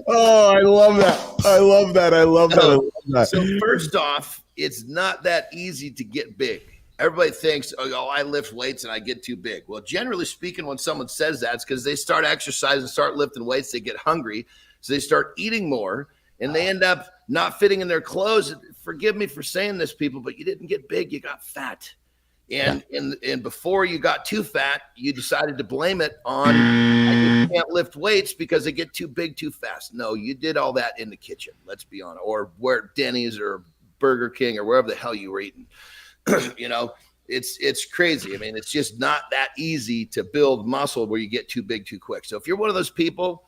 Oh, I love that. So first off, it's not that easy to get big. everybody thinks, oh, I lift weights and I get too big. Well, generally speaking, when someone says that, it's because they start exercising, start lifting weights, they get hungry, so they start eating more, and they end up not fitting in their clothes. Forgive me for saying this, people, but you didn't get big, you got fat. And before you got too fat, you decided to blame it on I just can't lift weights because they get too big too fast. No, you did all that in the kitchen, let's be honest, or where Denny's or Burger King or wherever the hell you were eating. You know, it's crazy. I mean, it's just not that easy to build muscle where you get too big too quick. So if you're one of those people,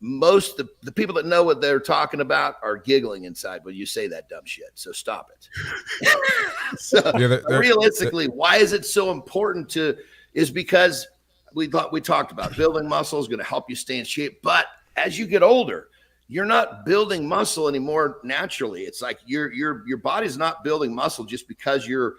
most the people that know what they're talking about are giggling inside when you say that dumb shit. So stop it. So realistically, why is it so important is because we talked about building muscle is going to help you stay in shape. But as you get older, you're not building muscle anymore naturally. It's like your body's not building muscle just because you're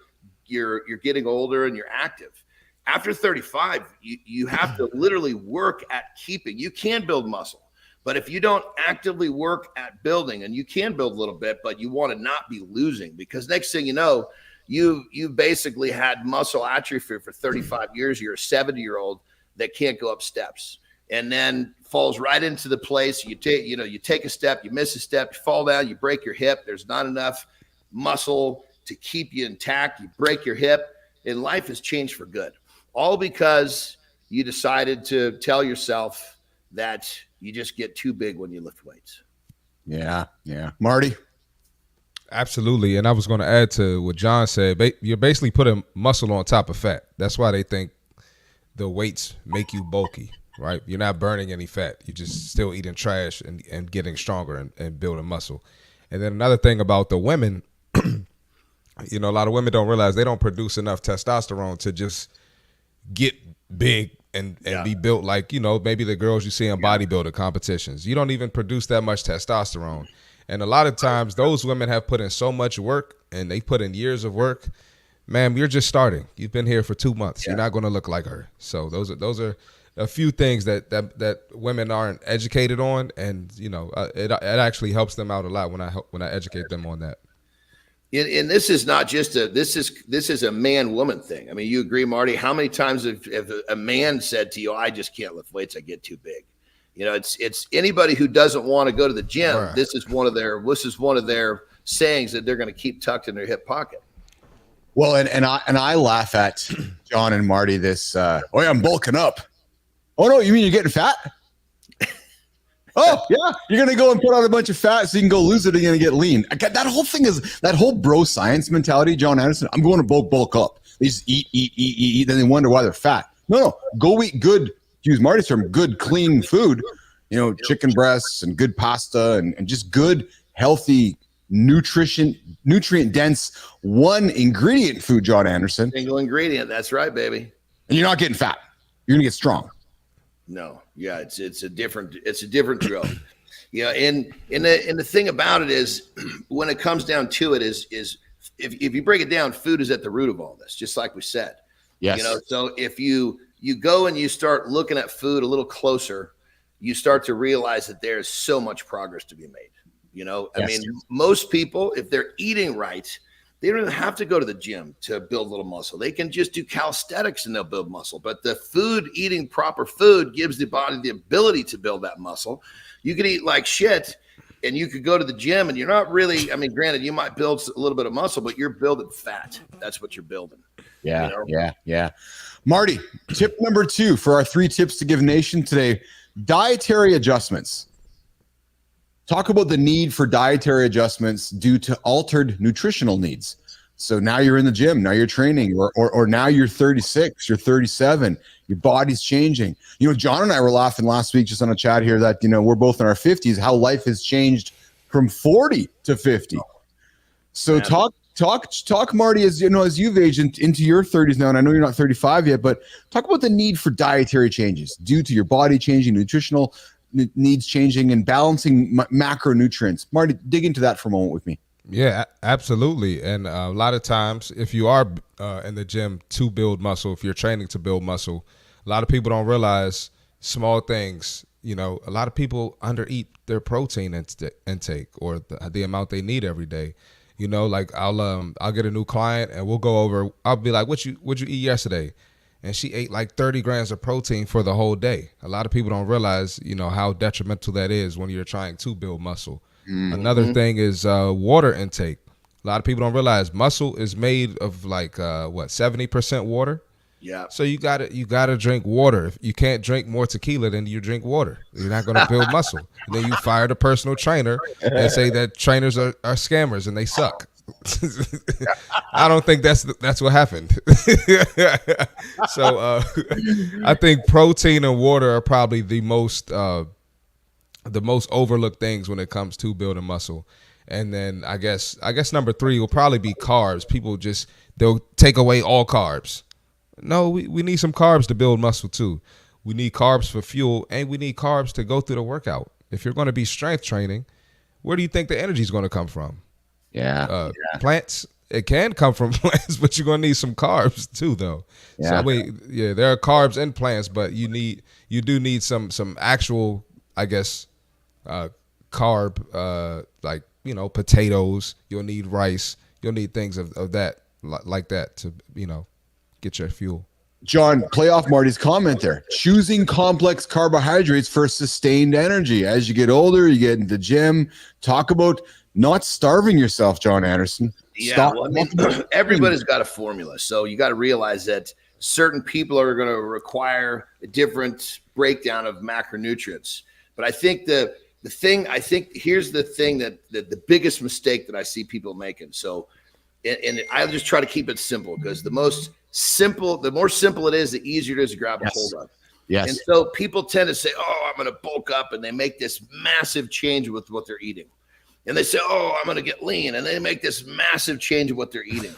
getting older and you're active. After 35, you have to literally work at keeping. You can build muscle, but if you don't actively work at building, and you can build a little bit, but you want to not be losing, because next thing you know, you basically had muscle atrophy for 35 years. You're a 70-year-old that can't go up steps, and then falls right into the place. You take a step, you miss a step, you fall down, you break your hip. There's not enough muscle to keep you intact. You break your hip, and life has changed for good. All because you decided to tell yourself that you just get too big when you lift weights. Yeah. Marty? Absolutely. And I was going to add to what John said. You're basically putting muscle on top of fat. That's why they think the weights make you bulky, right? You're not burning any fat. You're just still eating trash and getting stronger and building muscle. And then another thing about the women, a lot of women don't realize they don't produce enough testosterone to just get big and be built like, maybe the girls you see in bodybuilder competitions. You don't even produce that much testosterone. And a lot of times those women have put in so much work, and they put in years of work. Ma'am, you're just starting. You've been here for 2 months. Yeah. You're not going to look like her. So those are a few things that women aren't educated on, and it actually helps them out a lot when I educate them on that. And this is not just this is a man-woman thing. I mean, you agree, Marty? How many times have a man said to you, "I just can't lift weights. I get too big." It's anybody who doesn't want to go to the gym. Right. This is one of their sayings that they're going to keep tucked in their hip pocket. Well, and I laugh at John and Marty this. Oh, yeah, I'm bulking up. Oh no, you mean you're getting fat? Oh, yeah. You're going to go and put on a bunch of fat so you can go lose it and you're going to get lean. That whole thing is that whole bro science mentality, John Anderson. I'm going to bulk up. They just eat. Then they wonder why they're fat. No. Go eat good, to use Marty's term, good, clean food. Chicken breasts and good pasta and just good, healthy, nutrient-dense, one ingredient food, John Anderson. Single ingredient. That's right, baby. And you're not getting fat. You're going to get strong. No, yeah, it's a different drill. And the thing about it is, when it comes down to it, is if you break it down, food is at the root of all this, just like we said. Yes. So if you go and you start looking at food a little closer, you start to realize that there's so much progress to be made. Yes. I mean, most people, if they're eating right, they don't even have to go to the gym to build a little muscle. They can just do calisthenics and they'll build muscle. But the eating proper food gives the body the ability to build that muscle. You could eat like shit and you could go to the gym and you're not really, granted, you might build a little bit of muscle, but you're building fat. That's what you're building. Yeah. Marty, tip number 2 for our 3 tips to give nation today, dietary adjustments. Talk about the need for dietary adjustments due to altered nutritional needs. So now you're in the gym, now you're training, or now you're 36, you're 37, your body's changing. John and I were laughing last week just on a chat here that, we're both in our 50s, how life has changed from 40 to 50. So talk, Marty, as you've aged into your 30s now, and I know you're not 35 yet, but talk about the need for dietary changes due to your body changing, nutritional needs changing, and balancing macronutrients. Marty, dig into that for a moment with me. Yeah, absolutely. And a lot of times, if you are in the gym to build muscle, if you're training to build muscle, a lot of people don't realize small things. A lot of people undereat their protein intake or the amount they need every day. You know, like I'll get a new client and we'll go over. I'll be like, what'd you eat yesterday? And she ate like 30 grams of protein for the whole day. A lot of people don't realize, you know, how detrimental that is when you're trying to build muscle. Another thing is water intake. A lot of people don't realize muscle is made of like 70% water. Yeah. So you gotta drink water. If you can't drink more tequila than you drink water, you're not gonna build muscle. And then you fire the personal trainer and say that trainers are scammers and they suck. I don't think that's what happened. So I think protein and water are probably the most overlooked things when it comes to building muscle. And then I guess number 3 will probably be carbs. People they'll take away all carbs. No, we need some carbs to build muscle too. We need carbs for fuel, and we need carbs to go through the workout. If you're going to be strength training, where do you think the energy is going to come from? Plants. It can come from plants, but you're going to need some carbs too, though. Yeah. So there are carbs in plants, but you do need some actual, I guess, carb, like, you know, potatoes. You'll need rice. You'll need things of that like that to, you know, get your fuel. John, play off Marty's comment there. Choosing complex carbohydrates for sustained energy. As you get older, you get into the gym. Talk about not starving yourself, John Anderson. Yeah, well, I mean, everybody's got a formula. So you got to realize that certain people are going to require a different breakdown of macronutrients. But I think here's the thing that the biggest mistake that I see people making. So, and I just try to keep it simple, because the more simple it is, the easier it is to grab a hold of. Yes. And so people tend to say, oh, I'm going to bulk up, and they make this massive change with what they're eating. And they say, oh, I'm going to get lean. And they make this massive change of what they're eating.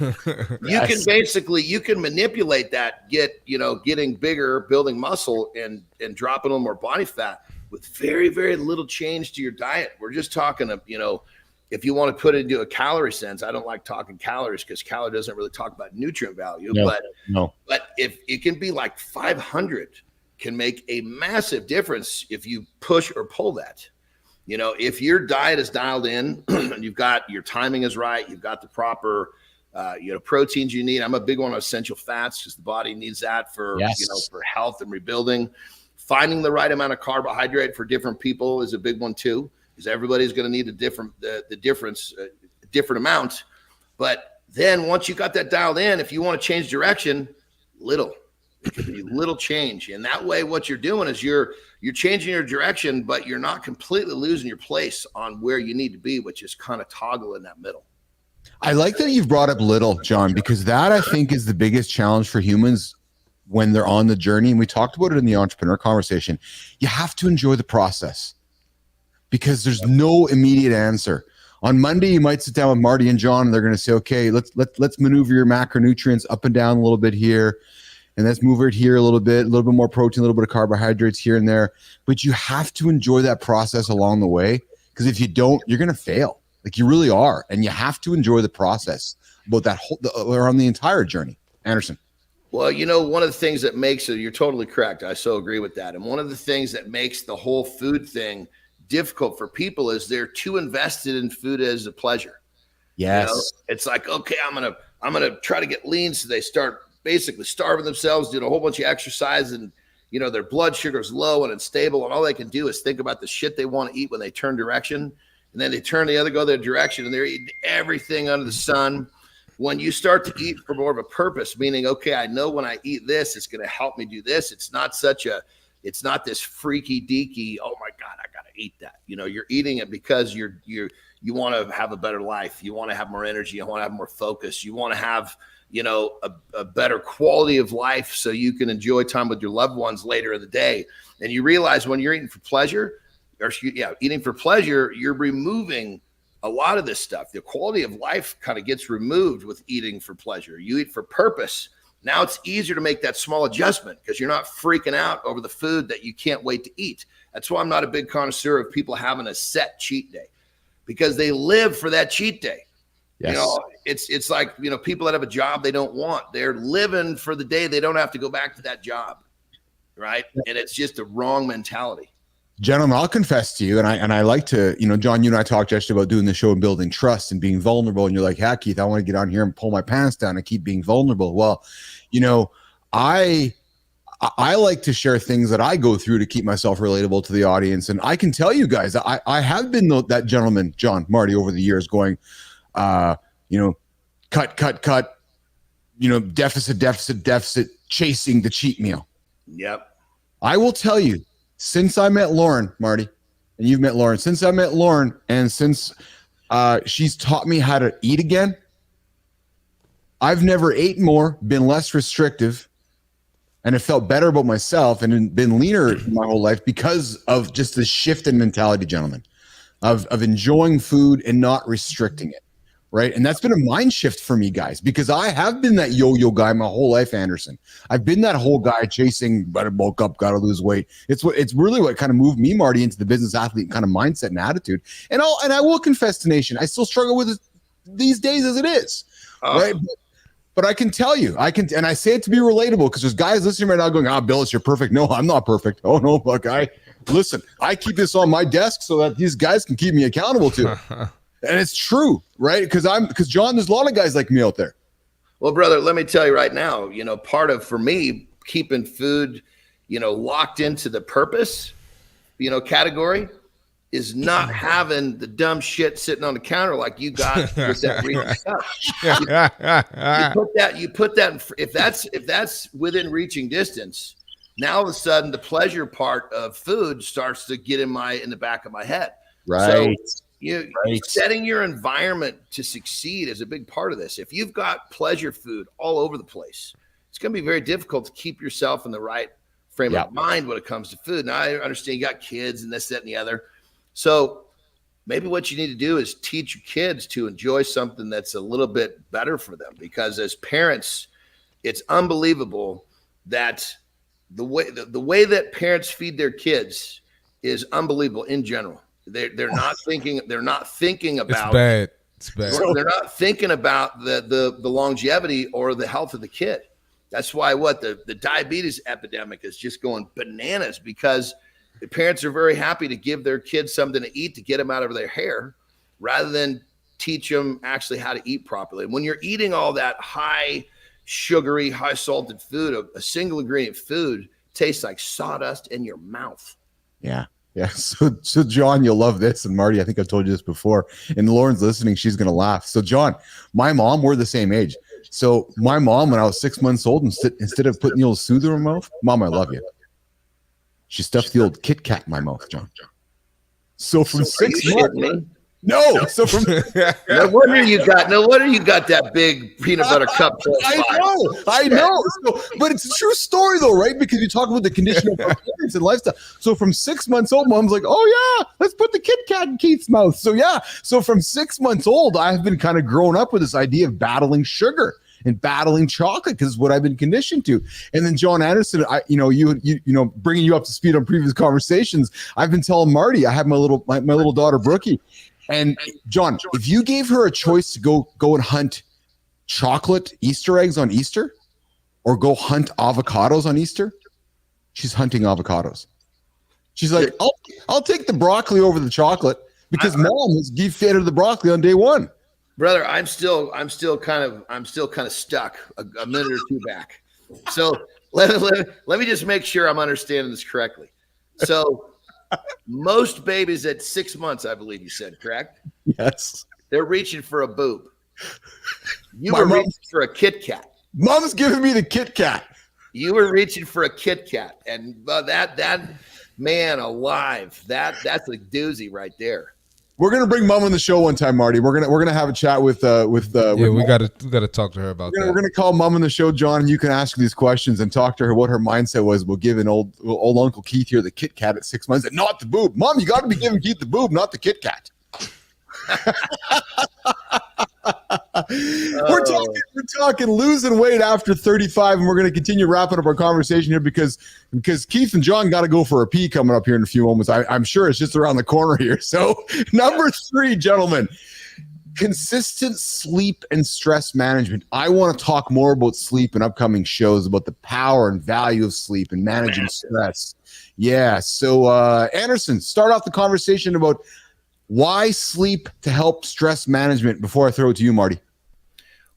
You can manipulate that, getting bigger, building muscle, and dropping a little more body fat with very, very little change to your diet. We're just talking, if you want to put it into a calorie sense, I don't like talking calories because calorie doesn't really talk about nutrient value. But if it can be like 500, can make a massive difference if you push or pull that. You know, if your diet is dialed in and you've got your timing is right, you've got the proper, proteins you need. I'm a big one on essential fats because the body needs that for health and rebuilding. Finding the right amount of carbohydrate for different people is a big one too, because everybody's going to need a different amount. But then once you got that dialed in, if you want to change direction, it could be little change. And that way, what you're doing is you're changing your direction, but you're not completely losing your place on where you need to be, which is kind of toggle in that middle. I like that you've brought up little, John, because that I think is the biggest challenge for humans when they're on the journey. And we talked about it in the entrepreneur conversation. You have to enjoy the process because there's no immediate answer. On Monday, you might sit down with Marty and John, and they're going to say, okay, let's maneuver your macronutrients up and down a little bit here. And let's move it here a little bit more protein, a little bit of carbohydrates here and there. But you have to enjoy that process along the way, because if you don't, you're going to fail. Like you really are. And you have to enjoy the process about that or on the entire journey. Anderson. Well, one of the things that makes it, you're totally correct. I so agree with that. And one of the things that makes the whole food thing difficult for people is they're too invested in food as a pleasure. Yes. It's like, okay, I'm going to try to get lean. So they start basically starving themselves, doing a whole bunch of exercise, and their blood sugar is low and unstable, and all they can do is think about the shit they want to eat when they turn direction, and then they go their direction, and they're eating everything under the sun. When you start to eat for more of a purpose, meaning, okay, I know when I eat this, it's going to help me do this. It's not this freaky deaky, oh my God, I got to eat that. You're eating it because you want to have a better life. You want to have more energy. You want to have more focus. You want to have a better quality of life so you can enjoy time with your loved ones later in the day. And you realize when you're eating for pleasure, you're removing a lot of this stuff. The quality of life kind of gets removed with eating for pleasure. You eat for purpose. Now it's easier to make that small adjustment because you're not freaking out over the food that you can't wait to eat. That's why I'm not a big connoisseur of people having a set cheat day, because they live for that cheat day. Yes. It's like, people that have a job they don't want, they're living for the day they don't have to go back to that job. Right. And it's just a wrong mentality. Gentlemen, I'll confess to you, and I like to, John, you and I talked yesterday about doing the show and building trust and being vulnerable. And you're like, yeah, Keith, I want to get on here and pull my pants down and keep being vulnerable. Well, I like to share things that I go through to keep myself relatable to the audience. And I can tell you guys, I have been that gentleman, John, Marty, over the years going, cut, deficit, chasing the cheat meal. Yep. I will tell you, since I met Lauren, Marty, and you've met Lauren, since I met Lauren, and since she's taught me how to eat again, I've never ate more, been less restrictive, and have felt better about myself and been leaner my whole life because of just the shift in mentality, gentlemen, of enjoying food and not restricting it. Right. And that's been a mind shift for me, guys, because I have been that yo-yo guy my whole life, Anderson. I've been that whole guy chasing, better bulk up, got to lose weight. It's really what kind of moved me, Marty, into the business athlete kind of mindset and attitude. And I will confess to nation, I still struggle with it these days as it is. Right. But I can tell you, and I say it to be relatable because there's guys listening right now going, Bilous, you're perfect. No, I'm not perfect. Oh no, look, listen, I keep this on my desk so that these guys can keep me accountable to it. And it's true, right? Because John, there's a lot of guys like me out there. Well, brother, let me tell you right now, part of, for me, keeping food, locked into the purpose, category is not having the dumb shit sitting on the counter like you got with that reaching stuff. You put that if that's within reaching distance, now all of a sudden the pleasure part of food starts to get in the back of my head. Right. So, setting your environment to succeed is a big part of this. If you've got pleasure food all over the place, it's going to be very difficult to keep yourself in the right frame of mind when it comes to food. Now, I understand you got kids and this, that, and the other. So maybe what you need to do is teach your kids to enjoy something that's a little bit better for them, because as parents, it's unbelievable that the way that parents feed their kids is unbelievable in general. They're not thinking about it's bad. They're not thinking about the longevity or the health of the kid. That's why the diabetes epidemic is just going bananas, because the parents are very happy to give their kids something to eat to get them out of their hair rather than teach them actually how to eat properly. When you're eating all that high sugary, high salted food, a single ingredient food tastes like sawdust in your mouth. Yeah. Yeah. So John, you'll love this. And Marty, I think I've told you this before, and Lauren's listening. She's going to laugh. So John, my mom, we're the same age. So my mom, when I was 6 months old, instead of putting the old soother in her mouth, Mom, I love you, she stuffed the old Kit Kat in my mouth, John. So from 6 months. No. So from no wonder you got that big peanut butter cup. I know. So, but it's a true story though, right? Because you talk about the condition of our parents and lifestyle. So from 6 months old, Mom's like, oh yeah, let's put the Kit Kat in Keith's mouth. So yeah. So from 6 months old, I've been kind of grown up with this idea of battling sugar and battling chocolate, because it's what I've been conditioned to. And then John Anderson, bringing you up to speed on previous conversations, I've been telling Marty, I have my little daughter Brookie. And John, if you gave her a choice to go and hunt chocolate Easter eggs on Easter or go hunt avocados on Easter, she's hunting avocados. She's like, I'll take the broccoli over the chocolate because Mom has fed her the broccoli on day one. Brother, I'm still kind of stuck a minute or two back. So let me just make sure I'm understanding this correctly. So most babies at 6 months, I believe you said, correct? Yes. They're reaching for a boob. You were reaching for a Kit Kat. Mom's giving me the Kit Kat. You were reaching for a Kit Kat, and that man alive, that's a doozy right there. We're gonna bring Mom on the show one time, Marty. We're gonna have a chat with we gotta talk to her about that. We're gonna call Mom on the show, John, and you can ask her these questions and talk to her what her mindset was. We'll give an old Uncle Keith here the Kit Kat at 6 months, and not the boob. Mom, you got to be giving Keith the boob, not the Kit Kat. We're talking losing weight after 35, and we're going to continue wrapping up our conversation here because Keith and John got to go for a pee coming up here in a few moments. I'm sure it's just around the corner here. So number 3, gentlemen, consistent sleep and stress management. I want to talk more about sleep in upcoming shows, about the power and value of sleep and managing stress. Yeah. So, Anderson, start off the conversation about why sleep to help stress management before I throw it to you, Marty.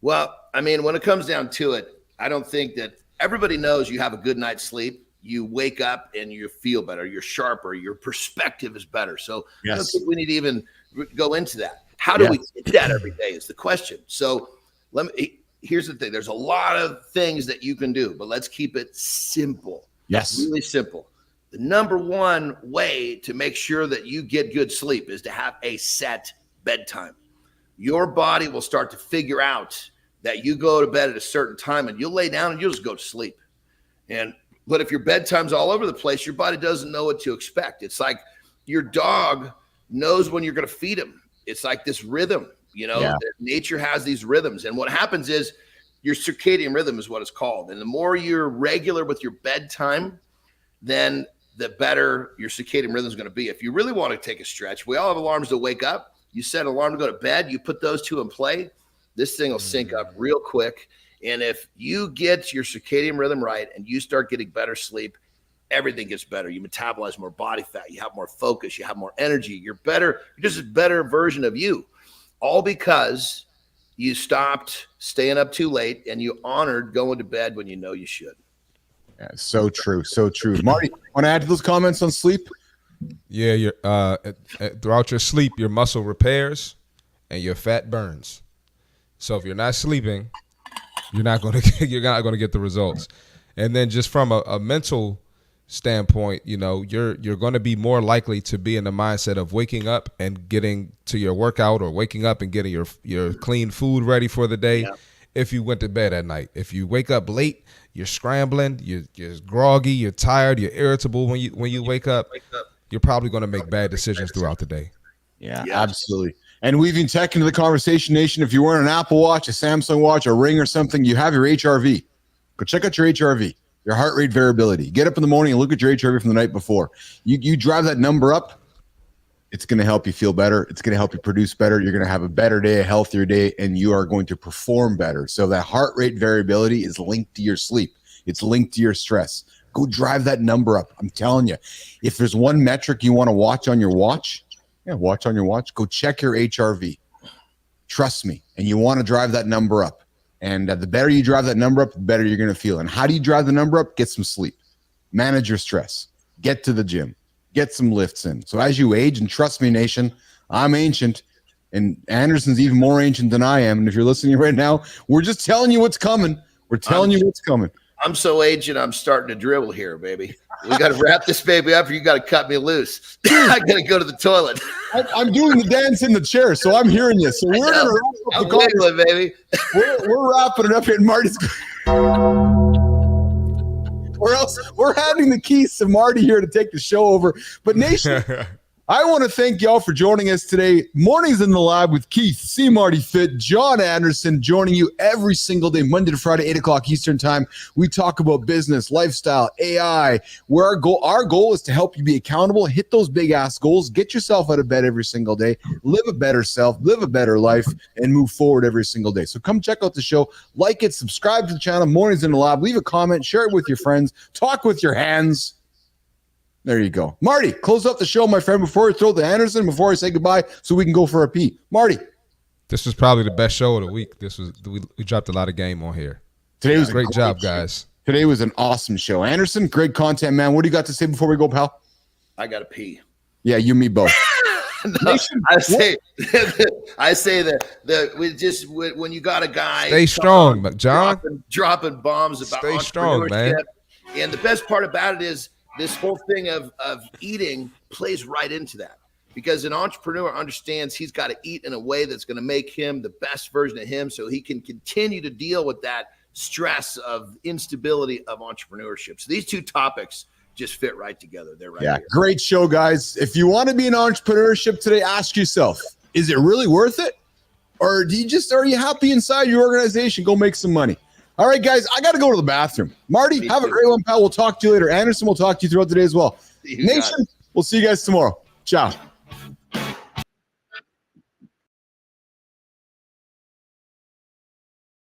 Well, I mean, when it comes down to it, I don't think that everybody knows you have a good night's sleep. You wake up and you feel better. You're sharper. Your perspective is better. So I don't think we need to even go into that. How do we get that every day is the question. So here's the thing. There's a lot of things that you can do, but let's keep it simple. Yes. Really simple. The number one way to make sure that you get good sleep is to have a set bedtime. Your body will start to figure out that you go to bed at a certain time and you'll lay down and you'll just go to sleep. But if your bedtime's all over the place, your body doesn't know what to expect. It's like your dog knows when you're going to feed him. It's like this rhythm, nature has these rhythms. And what happens is your circadian rhythm is what it's called. And the more you're regular with your bedtime, then the better your circadian rhythm is going to be. If you really want to take a stretch, we all have alarms to wake up. You set an alarm to go to bed. You put those two in play. This thing will sync up real quick. And if you get your circadian rhythm right and you start getting better sleep, everything gets better. You metabolize more body fat. You have more focus. You have more energy. You're better. You're just a better version of you. All because you stopped staying up too late and you honored going to bed when you know you should. Yeah, so true. So true. Marty, want to add to those comments on sleep? Yeah, throughout your sleep, your muscle repairs and your fat burns. So if you're not sleeping, you're not going to get the results. And then just from a mental standpoint, you're going to be more likely to be in the mindset of waking up and getting to your workout, or waking up and getting your clean food ready for the day. Yeah. If you went to bed at night, if you wake up late, you're scrambling, you're groggy, you're tired, you're irritable when you wake up. You're probably going to make bad decisions throughout the day. Yeah, absolutely. And weaving tech into the conversation, nation. If you're wearing an Apple Watch, a Samsung Watch, a Ring or something, you have your HRV. Go check out your HRV, your heart rate variability. Get up in the morning and look at your HRV from the night before. You drive that number up, it's going to help you feel better. It's going to help you produce better. You're going to have a better day, a healthier day, and you are going to perform better. So that heart rate variability is linked to your sleep. It's linked to your stress. Go drive that number up. I'm telling you, if there's one metric you want to watch on your watch, go check your HRV. Trust me. And you want to drive that number up. And the better you drive that number up, the better you're going to feel. And how do you drive the number up? Get some sleep. Manage your stress. Get to the gym. Get some lifts in. So as you age, and trust me, nation, I'm ancient, and Anderson's even more ancient than I am. And if you're listening right now, we're just telling you what's coming. We're telling you what's coming. I'm so ancient, I'm starting to dribble here, baby. We got to wrap this baby up, or you got to cut me loose. I got to go to the toilet. I'm doing the dance in the chair, so I'm hearing you. So we're going to wrap up the wiggling, baby. We're wrapping it up here, and Marty's. Or else we're handing the keys to Marty here to take the show over. But nation, I want to thank y'all for joining us today. Mornings in the Lab with Keith, C. Marty Fit, John Anderson, joining you every single day, Monday to Friday, 8 o'clock Eastern time. We talk about business, lifestyle, AI, where our goal is to help you be accountable, hit those big ass goals, get yourself out of bed every single day, live a better self, live a better life, and move forward every single day. So come check out the show, like it, subscribe to the channel, Mornings in the Lab, leave a comment, share it with your friends, talk with your hands. There you go. Marty, close up the show, my friend, before we throw to Anderson, before I say goodbye, so we can go for a pee. Marty. This was probably the best show of the week. We dropped a lot of game on here. Today was a great job, guys. Today was an awesome show. Anderson, great content, man. What do you got to say before we go, pal? I got to pee. Yeah, you and me both. No, I say that we just, when you got a guy. Stay strong, John. Dropping bombs about Stay strong, man. And the best part about it is, this whole thing of eating plays right into that, because an entrepreneur understands he's got to eat in a way that's going to make him the best version of him, so he can continue to deal with that stress of instability of entrepreneurship. So these two topics just fit right together. They're right here. Great show, guys. If you want to be in entrepreneurship today, ask yourself, is it really worth it? Or are you happy inside your organization? Go make some money. All right, guys, I got to go to the bathroom. Marty, have a great one, pal. We'll talk to you later. Anderson, we'll talk to you throughout the day as well. Nation, we'll see you guys tomorrow. Ciao.